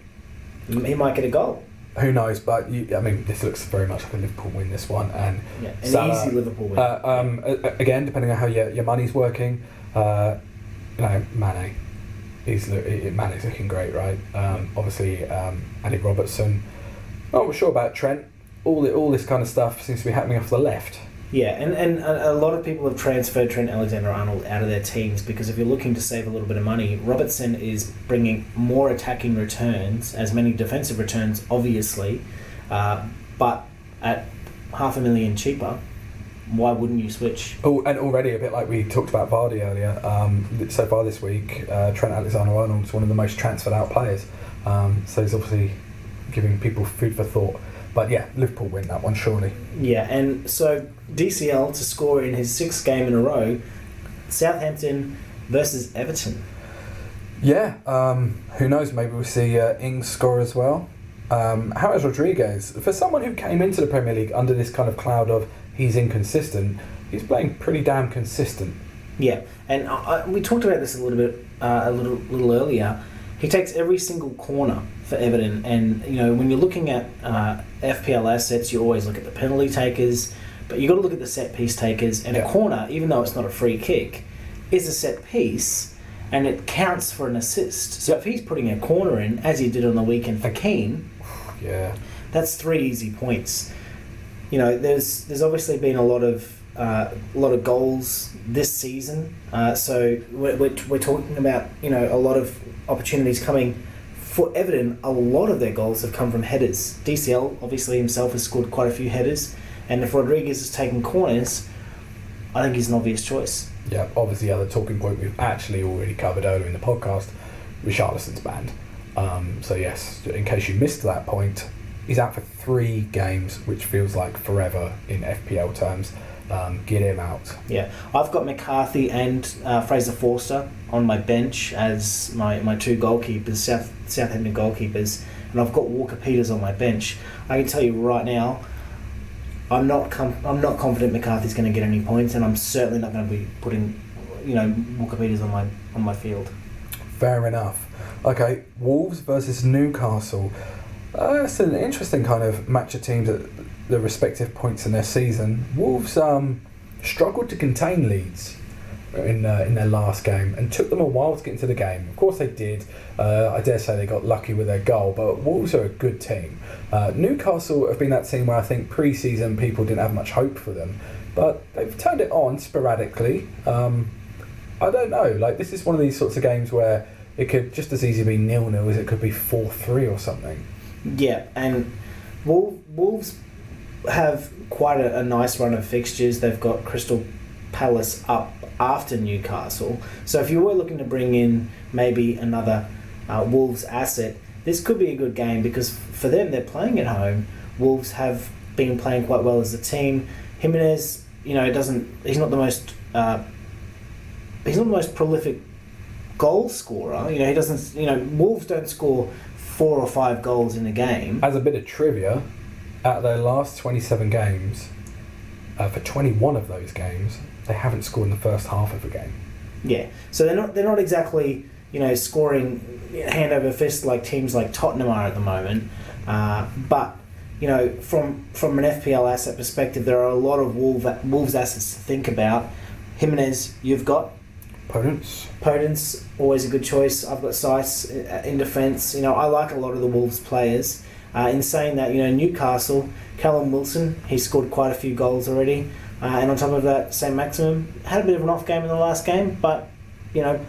He might get a goal. Who knows? But this looks very much like a Liverpool win. This one, and an Salah, easy Liverpool win. Again, depending on how your money's working, Mane. Mane's looking great, right? Obviously, Andy Robertson. Not sure about Trent. All this kind of stuff seems to be happening off the left. Yeah, and a lot of people have transferred Trent Alexander-Arnold out of their teams because if you're looking to save a little bit of money, Robertson is bringing more attacking returns, as many defensive returns, obviously, but at $500,000 cheaper. Why wouldn't you switch? Oh, and already a bit like we talked about Vardy earlier. So far this week, Trent Alexander-Arnold is one of the most transferred out players. So he's obviously giving people food for thought. But yeah, Liverpool win that one, surely. Yeah, and so DCL to score in his 6th game in a row, Southampton versus Everton. Yeah, who knows, maybe we'll see Ings score as well. How is Rodriguez? For someone who came into the Premier League under this kind of cloud of he's inconsistent, he's playing pretty damn consistent. Yeah, and we talked about this a little bit, a little earlier. He takes every single corner for Everton, and when you're looking at FPL assets, you always look at the penalty takers, but you got to look at the set piece takers. And a corner, even though it's not a free kick, is a set piece, and it counts for an assist. So if he's putting a corner in, as he did on the weekend for Keane, that's 3 easy points. There's obviously been a lot of goals this season. So we're talking about a lot of opportunities coming for Everton. A lot of their goals have come from headers. DCL obviously himself has scored quite a few headers, and if Rodriguez is taking corners, I think he's an obvious choice. Yeah, obviously the other talking point we've actually already covered earlier in the podcast, Richarlison's banned. So yes, in case you missed that point, he's out for 3 games, which feels like forever in FPL terms. Get him out. Yeah, I've got McCarthy and Fraser Forster on my bench as my 2 goalkeepers, Southampton goalkeepers, and I've got Walker Peters on my bench. I can tell you right now, I'm not confident McCarthy's going to get any points, and I'm certainly not going to be putting Walker Peters on my field. Fair enough. Okay, Wolves versus Newcastle. It's an interesting kind of match of teams at the respective points in their season. Wolves struggled to contain Leeds in their last game and took them a while to get into the game. Of course they did. I dare say they got lucky with their goal, but Wolves are a good team. Newcastle have been that team where I think pre-season people didn't have much hope for them, but they've turned it on sporadically. I don't know, this is one of these sorts of games where it could just as easily be 0-0 as it could be 4-3 or something. Yeah, and Wolves have quite a nice run of fixtures. They've got Crystal Palace up after Newcastle. So if you were looking to bring in maybe another Wolves asset, this could be a good game because for them, they're playing at home. Wolves have been playing quite well as a team. Jimenez, he's not the most prolific goal scorer. He doesn't. Wolves don't score 4 or 5 goals in a game. As a bit of trivia, out of their last 27 games, for 21 of those games, they haven't scored in the first half of a game. Yeah, so they're not exactly scoring hand over fist like teams like Tottenham are at the moment. But from an FPL asset perspective, there are a lot of Wolves assets to think about. Jimenez, you've got. Podence, always a good choice. I've got Seiss in defence. I like a lot of the Wolves players. In saying that, Newcastle, Callum Wilson, he scored quite a few goals already. And on top of that, St. Maximin had a bit of an off game in the last game, but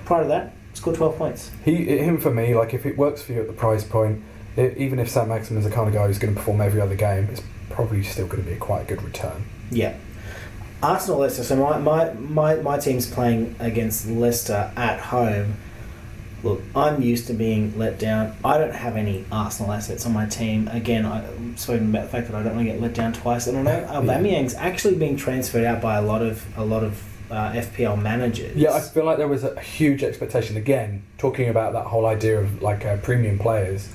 prior to that, scored 12 points. Him for me, if it works for you at the price point, even if St. Maximin's the kind of guy who's going to perform every other game, it's probably still going to be quite a good return. Yeah. Arsenal Leicester. So my team's playing against Leicester at home. look, I'm used to being let down. I don't have any Arsenal assets on my team. Again, I'm spoken about the fact that I don't want to get let down twice. I don't know. Aubameyang's actually being transferred out by a lot of FPL managers. Yeah, I feel like there was a huge expectation. Again, talking about that whole idea of like premium players,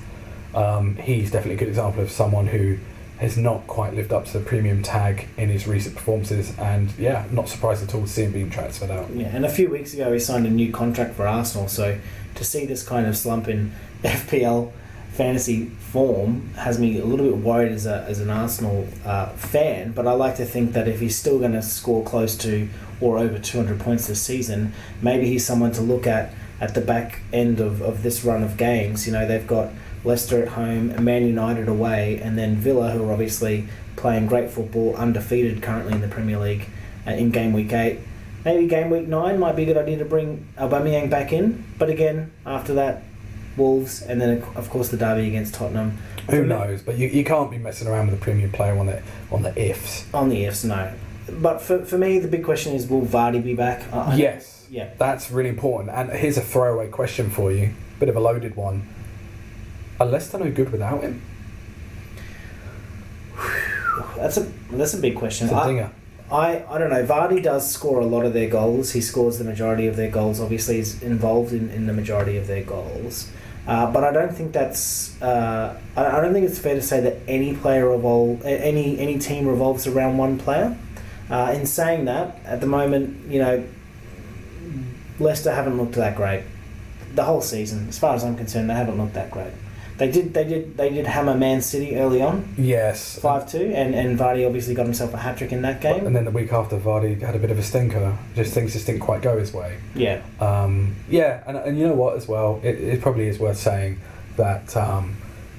he's definitely a good example of someone who has not quite lived up to the premium tag in his recent performances, and yeah, not surprised at all to see him being transferred out. Yeah, and a few weeks ago he signed a new contract for Arsenal, so to see this kind of slump in FPL fantasy form has me a little bit worried as an Arsenal fan, but I like to think that if he's still going to score close to or over 200 points this season, maybe he's someone to look at the back end of this run of games. You know, they've got Leicester at home, Man United away, and then Villa, who are obviously playing great football, undefeated currently in the Premier League in Game Week 8. Maybe Game Week 9 might be a good idea to bring Aubameyang back in, but again, after that, Wolves, and then of course the derby against Tottenham. Who knows? But you can't be messing around with a premium player on the ifs. On the ifs, no. But for me, the big question is, will Vardy be back? Yes. Yeah. That's really important. And here's a throwaway question for you, bit of a loaded one. Are Leicester no good without him? That's a big question. It's a dinger. I don't know. Vardy does score a lot of their goals. He scores the majority of their goals. Obviously, he's involved in the majority of their goals. But I don't think that's. I don't think it's fair to say that any team revolves around one player. In saying that, at the moment, you know, Leicester haven't looked that great the whole season. As far as I'm concerned, they haven't looked that great. They did hammer Man City early on. Yes. 5-2, and Vardy obviously got himself a hat-trick in that game. And then the week after, Vardy had a bit of a stinker. Things just didn't quite go his way. Yeah. And you know what as well? It probably is worth saying that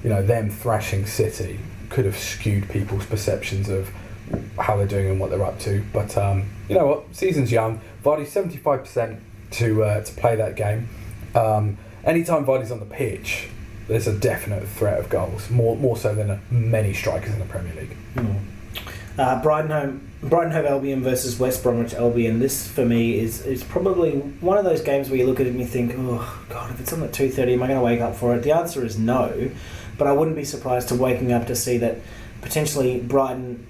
them thrashing City could have skewed people's perceptions of how they're doing and what they're up to. But you know what? Season's young. Vardy's 75% to play that game. Anytime Vardy's on the pitch, there's a definite threat of goals, more so than many strikers in the Premier League. Brighton Hove Albion versus West Bromwich Albion. This for me is probably one of those games where you look at it and you think, oh God, if it's on at 2:30, am I going to wake up for it? The answer is no, but I wouldn't be surprised to waking up to see that potentially Brighton,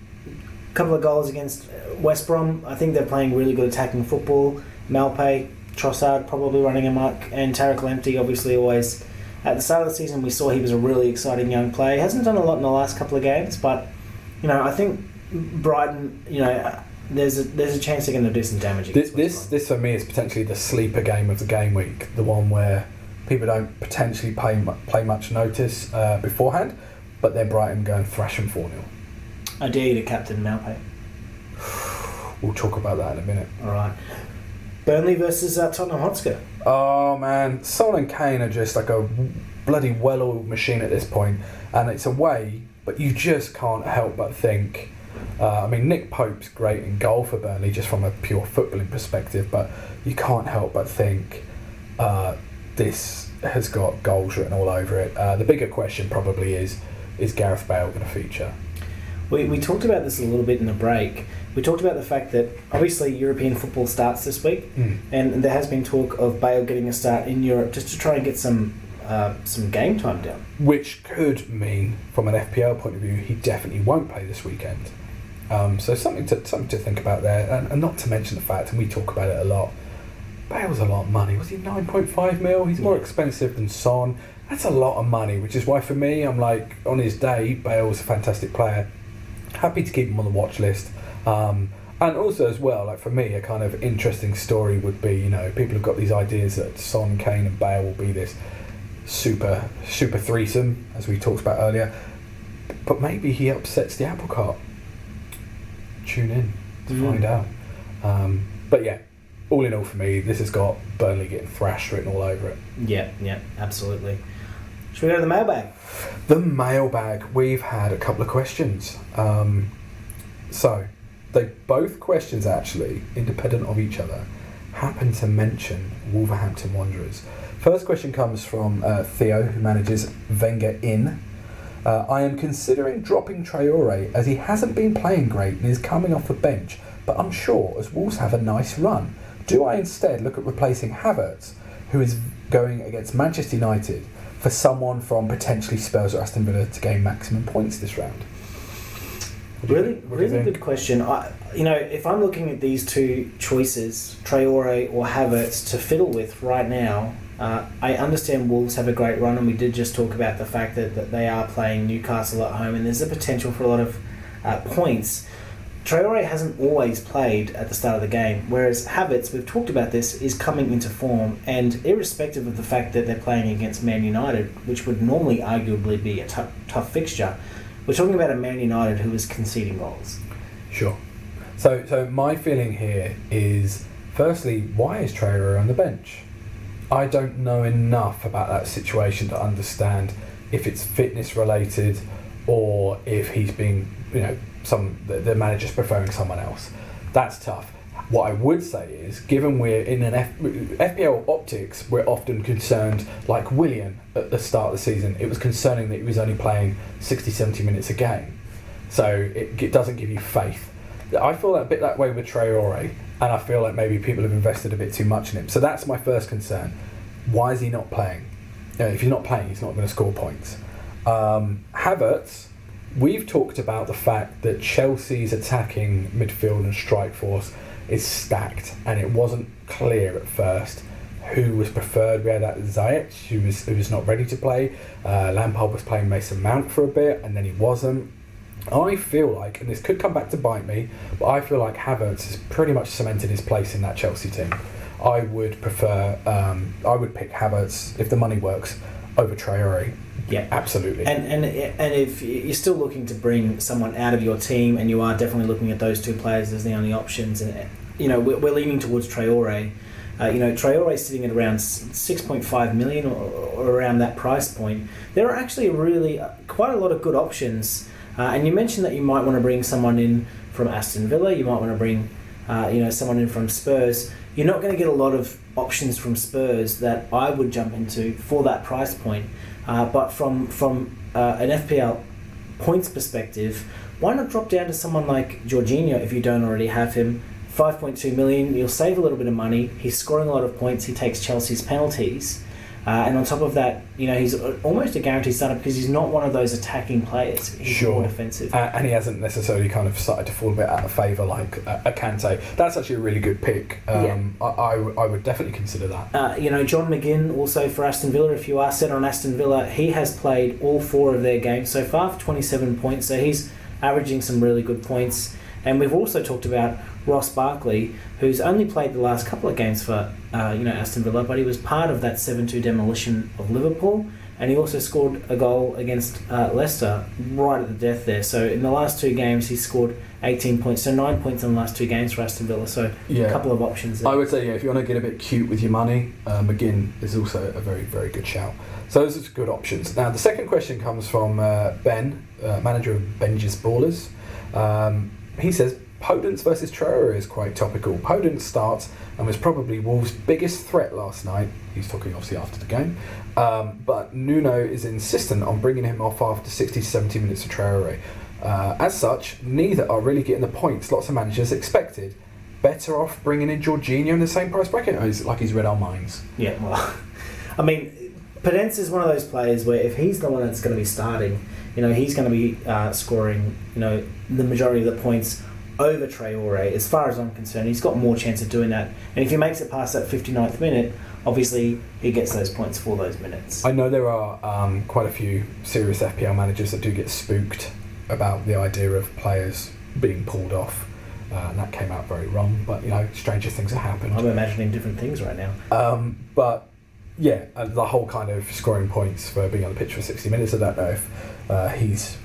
a couple of goals against West Brom. I think they're playing really good attacking football. Malpay, Trossard probably running amok, and Tarek Lamptey obviously always. At the start of the season, we saw he was a really exciting young player. He hasn't done a lot in the last couple of games, but you know, I think Brighton, you know, there's a chance they're going to do some damage against this for me is potentially the sleeper game of the game week, the one where people don't potentially play much notice beforehand, but then Brighton go and thrash them 4-0. I dare you to captain Malpay. We'll talk about that in a minute. All right. Burnley versus Tottenham Hotspur. Oh man, Son and Kane are just like a bloody well-oiled machine at this point, and it's away, but you just can't help but think. I mean, Nick Pope's great in goal for Burnley, just from a pure footballing perspective, but you can't help but think this has got goals written all over it. The bigger question probably is Gareth Bale going to feature? We talked about this a little bit in the break. We talked about the fact that obviously European football starts this week, and there has been talk of Bale getting a start in Europe just to try and get some game time down. Which could mean, from an FPL point of view, he definitely won't play this weekend. So something to think about there, and not to mention the fact, and we talk about it a lot, Bale's a lot of money. Was he 9.5 mil? He's more expensive than Son. That's a lot of money, which is why for me, I'm like, on his day, Bale's a fantastic player. Happy to keep him on the watch list. And also as well, like for me, a kind of interesting story would be, you know, people have got these ideas that Son, Kane and Bale will be this super threesome, as we talked about earlier. But maybe he upsets the apple cart. Tune in to find out. But yeah, all in all for me, this has got Burnley getting thrashed written all over it. Yeah, absolutely. Should we go to the mailbag? The mailbag. We've had a couple of questions. So, they both questions actually, independent of each other, happen to mention Wolverhampton Wanderers. First question comes from Theo, who manages Wenger Inn. I am considering dropping Traore as he hasn't been playing great and is coming off the bench, but I'm sure as Wolves have a nice run. Do I instead look at replacing Havertz, who is going against Manchester United for someone from potentially Spurs or Aston Villa to gain maximum points this round? Really good question. If I'm looking at these two choices, Traore or Havertz, to fiddle with right now, I understand Wolves have a great run, and we did just talk about the fact that they are playing Newcastle at home, and there's a potential for a lot of points. Traore hasn't always played at the start of the game, whereas Havertz, we've talked about this, is coming into form, and irrespective of the fact that they're playing against Man United, which would normally arguably be a tough fixture, we're talking about a Man United who is conceding goals. Sure. So my feeling here is, firstly, why is Traore on the bench? I don't know enough about that situation to understand if it's fitness related or if he's being, the manager's preferring someone else. That's tough. What I would say is, given we're in an FPL optics, we're often concerned, like Willian at the start of the season, it was concerning that he was only playing 60, 70 minutes a game. So it doesn't give you faith. I feel a bit that way with Traore, and I feel like maybe people have invested a bit too much in him. So that's my first concern. Why is he not playing? If he's not playing, he's not going to score points. Havertz, we've talked about the fact that Chelsea's attacking midfield and strike force is stacked, and it wasn't clear at first who was preferred. We had that Ziyech, who was not ready to play. Lampard was playing Mason Mount for a bit, and then he wasn't. I feel like, and this could come back to bite me, but I feel like Havertz has pretty much cemented his place in that Chelsea team. I would pick Havertz, if the money works, over Traore. Yeah, absolutely. And if you're still looking to bring someone out of your team, and you are definitely looking at those two players as the only options, and we're leaning towards Traore. Traore is sitting at around 6.5 million or around that price point. There are actually really quite a lot of good options. And you mentioned that you might want to bring someone in from Aston Villa. You might want to bring, someone in from Spurs. You're not going to get a lot of options from Spurs that I would jump into for that price point. But from an FPL points perspective, why not drop down to someone like Jorginho if you don't already have him? 5.2 million, you'll save a little bit of money. He's scoring a lot of points. He takes Chelsea's penalties. And on top of that, he's almost a guaranteed starter because he's not one of those attacking players. He's more defensive. And he hasn't necessarily kind of started to fall a bit out of favour like a Kante. That's actually a really good pick. I would definitely consider that. John McGinn also for Aston Villa. If you are set on Aston Villa, he has played all 4 of their games so far for 27 points. So he's averaging some really good points. And we've also talked about Ross Barkley, who's only played the last couple of games for Aston Villa, but he was part of that 7-2 demolition of Liverpool, and he also scored a goal against Leicester right at the death there. So in the last 2 games, he scored 18 points, so 9 points in the last 2 games for Aston Villa. So a couple of options there. I would say, if you want to get a bit cute with your money, McGinn is also a very, very good shout. So those are good options. Now, the second question comes from Ben, manager of Benji's Ballers. He says, Podence versus Traore is quite topical. Podence starts and was probably Wolves' biggest threat last night. He's talking obviously after the game. But Nuno is insistent on bringing him off after 60 to 70 minutes of Traore. As such, neither are really getting the points lots of managers expected. Better off bringing in Jorginho in the same price bracket? It's like he's read our minds. Yeah, well, I mean, Podence is one of those players where if he's the one that's going to be starting, he's going to be scoring, the majority of the points over Traore. As far as I'm concerned, he's got more chance of doing that. And if he makes it past that 59th minute, obviously he gets those points for those minutes. I know there are quite a few serious FPL managers that do get spooked about the idea of players being pulled off. And that came out very wrong. But, stranger things have happened. I'm imagining different things right now. But, yeah, the whole kind of scoring points for being on the pitch for 60 minutes, I don't know if he's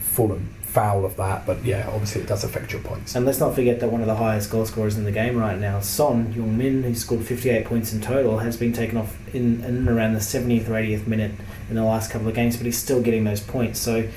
fallen foul of that, but obviously it does affect your points. And let's not forget that one of the highest goal scorers in the game right now, Son Heung-min, who scored 58 points in total, has been taken off in around the 70th or 80th minute in the last couple of games, but he's still getting those points. So,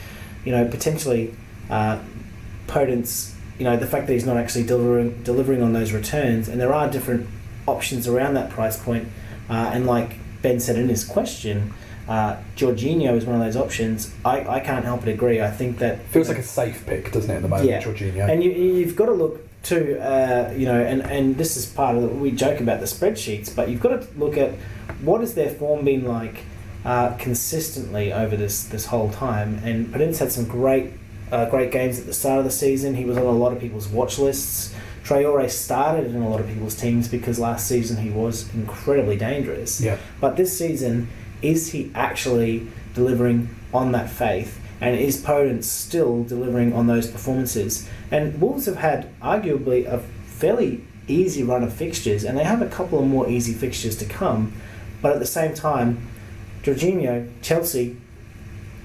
potentially Podence, the fact that he's not actually delivering on those returns, and there are different options around that price point, and like Ben said in his question, Jorginho is one of those options. I can't help but agree. I think that feels like a safe pick, doesn't it, at the moment, Jorginho? And you've got to look too, and this is part of we joke about the spreadsheets, but you've got to look at what has their form been like consistently over this whole time. And Prince had some great games at the start of the season. He was on a lot of people's watch lists. Traore started in a lot of people's teams because last season he was incredibly dangerous. Yeah. But this season, is he actually delivering on that faith? And is Podence still delivering on those performances? And Wolves have had arguably a fairly easy run of fixtures, and they have a couple of more easy fixtures to come. But at the same time, Jorginho, Chelsea,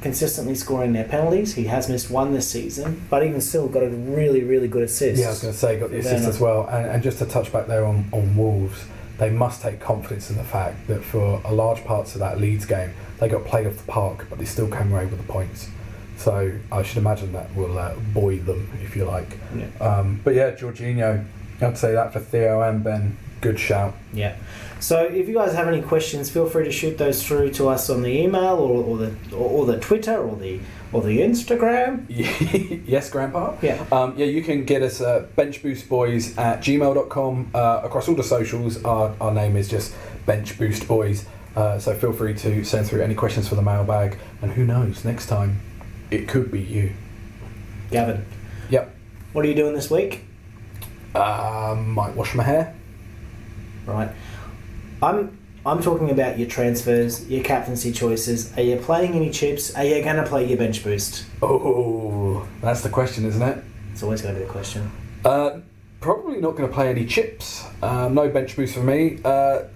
consistently scoring their penalties. He has missed one this season, but even still got a really, really good assist. Yeah, I was going to say, got the assist as well. And just to touch back there on Wolves, they must take confidence in the fact that for a large parts of that Leeds game, they got played off the park, but they still came away with the points. So I should imagine that will buoy them, if you like. Yeah. But yeah, Jorginho, I'd say that for Theo and Ben. Good shout. Yeah. So if you guys have any questions, feel free to shoot those through to us on the email or the Twitter or the Instagram. Yes, Grandpa. Yeah. You can get us benchboostboys@gmail.com. Across all the socials, our name is just benchboostboys. So feel free to send through any questions for the mailbag. And who knows, next time it could be you. Gavin. Yep. What are you doing this week? Might wash my hair. Right. I'm talking about your transfers, your captaincy choices. Are you playing any chips? Are you going to play your bench boost? Oh, that's the question, isn't it? It's always going to be the question. Probably not going to play any chips. No bench boost for me. So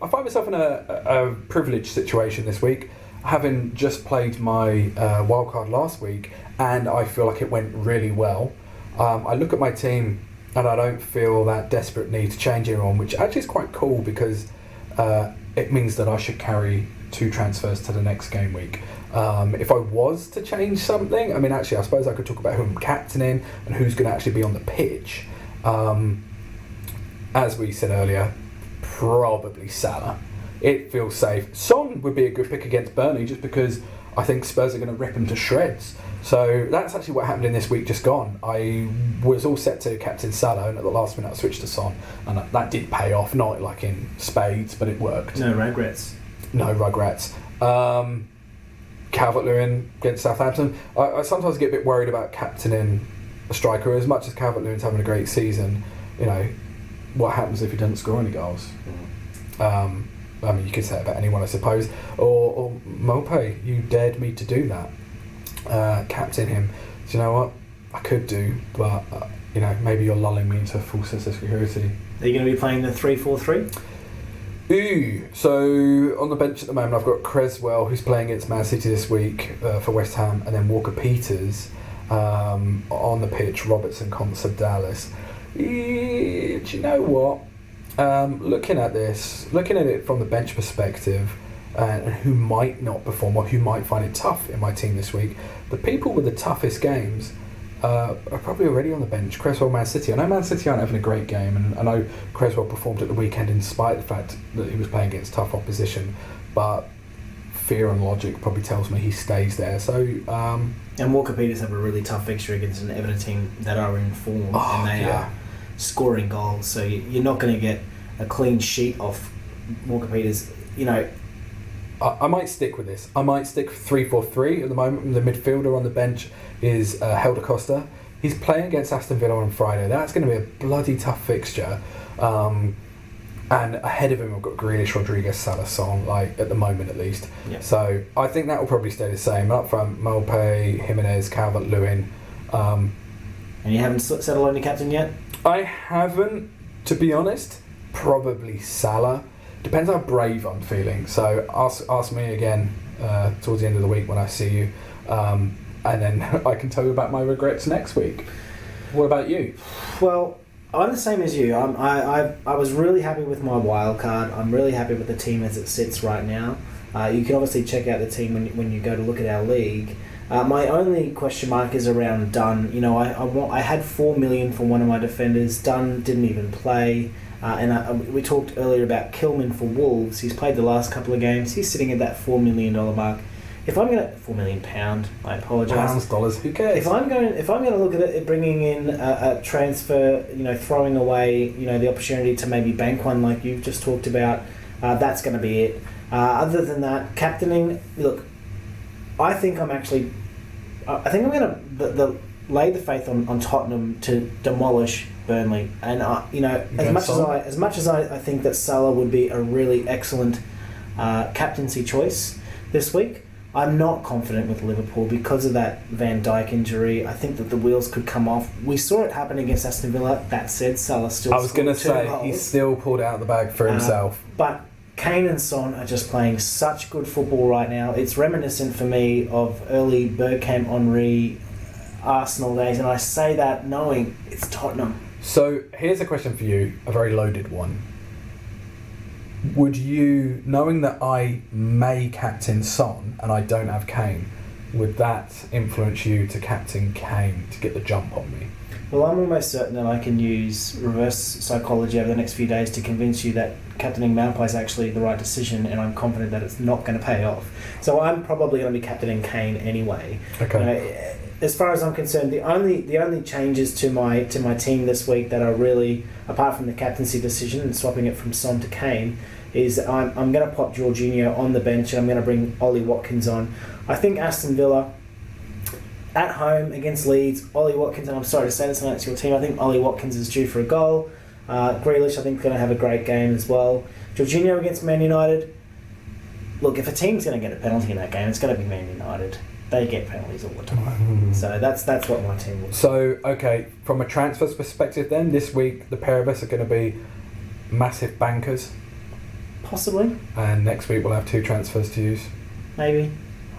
I find myself in a privileged situation this week, having just played my wildcard last week, and I feel like it went really well. I look at my team and I don't feel that desperate need to change anyone, which actually is quite cool because it means that I should carry 2 transfers to the next game week. If I was to change something, I suppose I could talk about who I'm captaining and who's going to actually be on the pitch. As we said earlier, probably Salah. It feels safe. Son would be a good pick against Burnley just because I think Spurs are going to rip him to shreds. So that's actually what happened in this week just gone. I was all set to captain Salah, and at the last minute I switched to Son, and that did pay off, not like in spades, but it worked. No regrets. No regrets. Calvert-Lewin against Southampton. I sometimes get a bit worried about captaining a striker. As much as Calvert-Lewin's having a great season, what happens if he doesn't score any goals? You could say it about anyone, I suppose. Or Mope, you dared me to do that. Captain him. Do you know what? I could do, but maybe you're lulling me into a false sense of security. Are you going to be playing the 3-4-3? So on the bench at the moment I've got Creswell, who's playing against Man City this week for West Ham, and then Walker-Peters. On the pitch, Robertson, Conser, Dallas. Do you know what? Looking at it from the bench perspective, and who might not perform or who might find it tough in my team this week, the people with the toughest games are probably already on the bench. Creswell, Man City. I know Man City aren't having a great game, and I know Creswell performed at the weekend in spite of the fact that he was playing against tough opposition, but fear and logic probably tells me he stays there. So and Walker-Peters have a really tough fixture against an Everton team that are in form, and they are scoring goals, so you're not going to get a clean sheet off Walker-Peters. I might stick with this. I might stick 3-4-3 at the moment. The midfielder on the bench is Helder Costa. He's playing against Aston Villa on Friday. That's going to be a bloody tough fixture. And ahead of him, I've got Grealish, Rodriguez, Salah, Son, at the moment at least. Yeah. So I think that will probably stay the same. Up front, Mope, Jimenez, Calvert-Lewin. And you haven't settled on your captain yet? I haven't, to be honest. Probably Salah. Depends how brave I'm feeling. So ask me again towards the end of the week when I see you, and then I can tell you about my regrets next week. What about you? Well, I'm the same as you. I was really happy with my wild card. I'm really happy with the team as it sits right now. You can obviously check out the team when you go to look at our league. My only question mark is around Dunn. I had 4 million for one of my defenders. Dunn didn't even play. We talked earlier about Kilman for Wolves. He's played the last couple of games. He's sitting at that $4 million mark. if I'm going to £4 million, I apologise. Pounds, dollars, who cares? If I'm going to look at it, bringing in a transfer, throwing away, the opportunity to maybe bank one like you've just talked about, that's going to be it. Other than that, captaining, look, I think I'm going to lay the faith on Tottenham to demolish Burnley, and as much as I think that Salah would be a really excellent captaincy choice this week, I'm not confident with Liverpool because of that Van Dijk injury. I think that the wheels could come off. We saw it happen against Aston Villa. That said, Salah still. I was going to say he still pulled it out of the bag for himself. But Kane and Son are just playing such good football right now. It's reminiscent for me of early Bergkamp, Henry, Arsenal days, and I say that knowing it's Tottenham. So here's a question for you, a very loaded one. Would you, knowing that I may captain Son and I don't have Kane, would that influence you to captain Kane to get the jump on me? Well, I'm almost certain that I can use reverse psychology over the next few days to convince you that captaining Mountplay is actually the right decision, and I'm confident that it's not going to pay off. So I'm probably going to be captaining Kane anyway. Okay. As far as I'm concerned, the only changes to my team this week that are really, apart from the captaincy decision and swapping it from Son to Kane, is I'm going to pop Jorginho on the bench and I'm going to bring Ollie Watkins on. I think Aston Villa at home against Leeds, Ollie Watkins, and I'm sorry to say this, and that's your team, I think Ollie Watkins is due for a goal. Grealish, I think, is going to have a great game as well. Jorginho against Man United. Look, if a team's going to get a penalty in that game, it's going to be Man United. They get penalties all the time. So that's what my team will. So, okay, from a transfers perspective then, this week the pair of us are going to be massive bankers. Possibly. And next week we'll have 2 transfers to use. Maybe.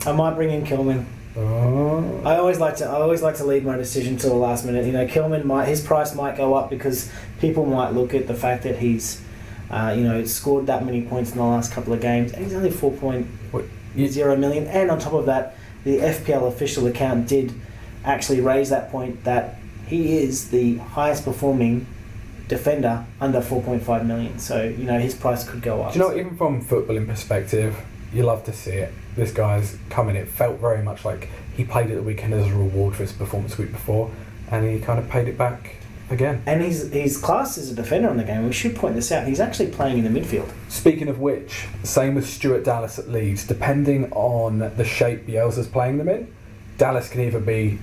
I might bring in Kilman. Oh. I always like to leave my decision till the last minute. Kilman his price might go up because people might look at the fact that he's scored that many points in the last couple of games, and he's only 4.0 million. And on top of that, the FPL official account did actually raise that point that he is the highest performing defender under 4.5 million. So, his price could go up. Do you know, even from footballing perspective, you love to see it. This guy's coming. It felt very much like he played at the weekend as a reward for his performance the week before, and he kind of paid it back again. And he's classed as a defender in the game. We should point this out. He's actually playing in the midfield. Speaking of which, same with Stuart Dallas at Leeds. Depending on the shape Bielsa's playing them in, Dallas can either be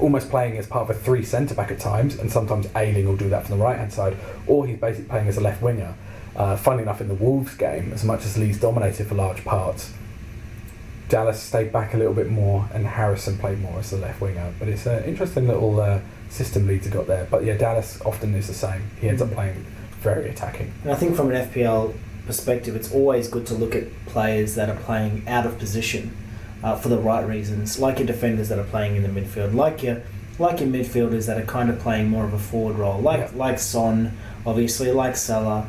almost playing as part of a 3 centre-back at times, and sometimes Ayling will do that from the right-hand side, or he's basically playing as a left winger. Funnily enough, in the Wolves game, as much as Leeds dominated for large parts, Dallas stayed back a little bit more and Harrison played more as the left winger. But it's an interesting little system Leeds have got there. But yeah, Dallas often is the same. He ends up playing very attacking. And I think from an FPL perspective, it's always good to look at players that are playing out of position for the right reasons, like your defenders that are playing in the midfield, like your midfielders that are kind of playing more of a forward role, like Son, obviously, like Salah,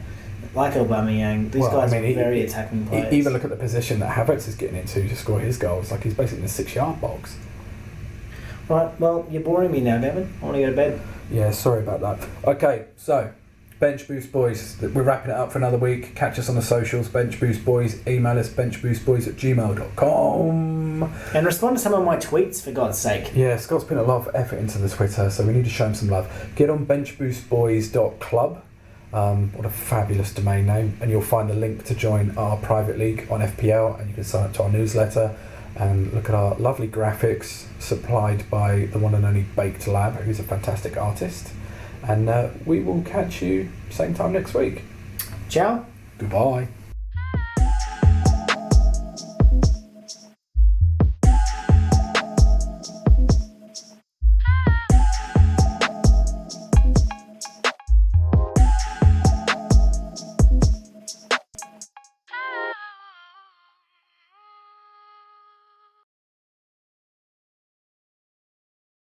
like Aubameyang. These guys are very attacking players. Even look at the position that Havertz is getting into to score his goals. Like, he's basically in the 6-yard box. Right, well, you're boring me now, Devin. I want to go to bed. Yeah, sorry about that. Okay, so Bench Boost Boys, we're wrapping it up for another week. Catch us on the socials, Bench Boost Boys. Email us, benchboostboys@gmail.com. And respond to some of my tweets, for God's sake. Yeah, Scott's put a lot of effort into the Twitter, so we need to show him some love. Get on benchboostboys.club. What a fabulous domain name. And you'll find the link to join our private league on FPL, and you can sign up to our newsletter and look at our lovely graphics supplied by the one and only Baked Lab, who's a fantastic artist. And we will catch you same time next week. Ciao. Goodbye.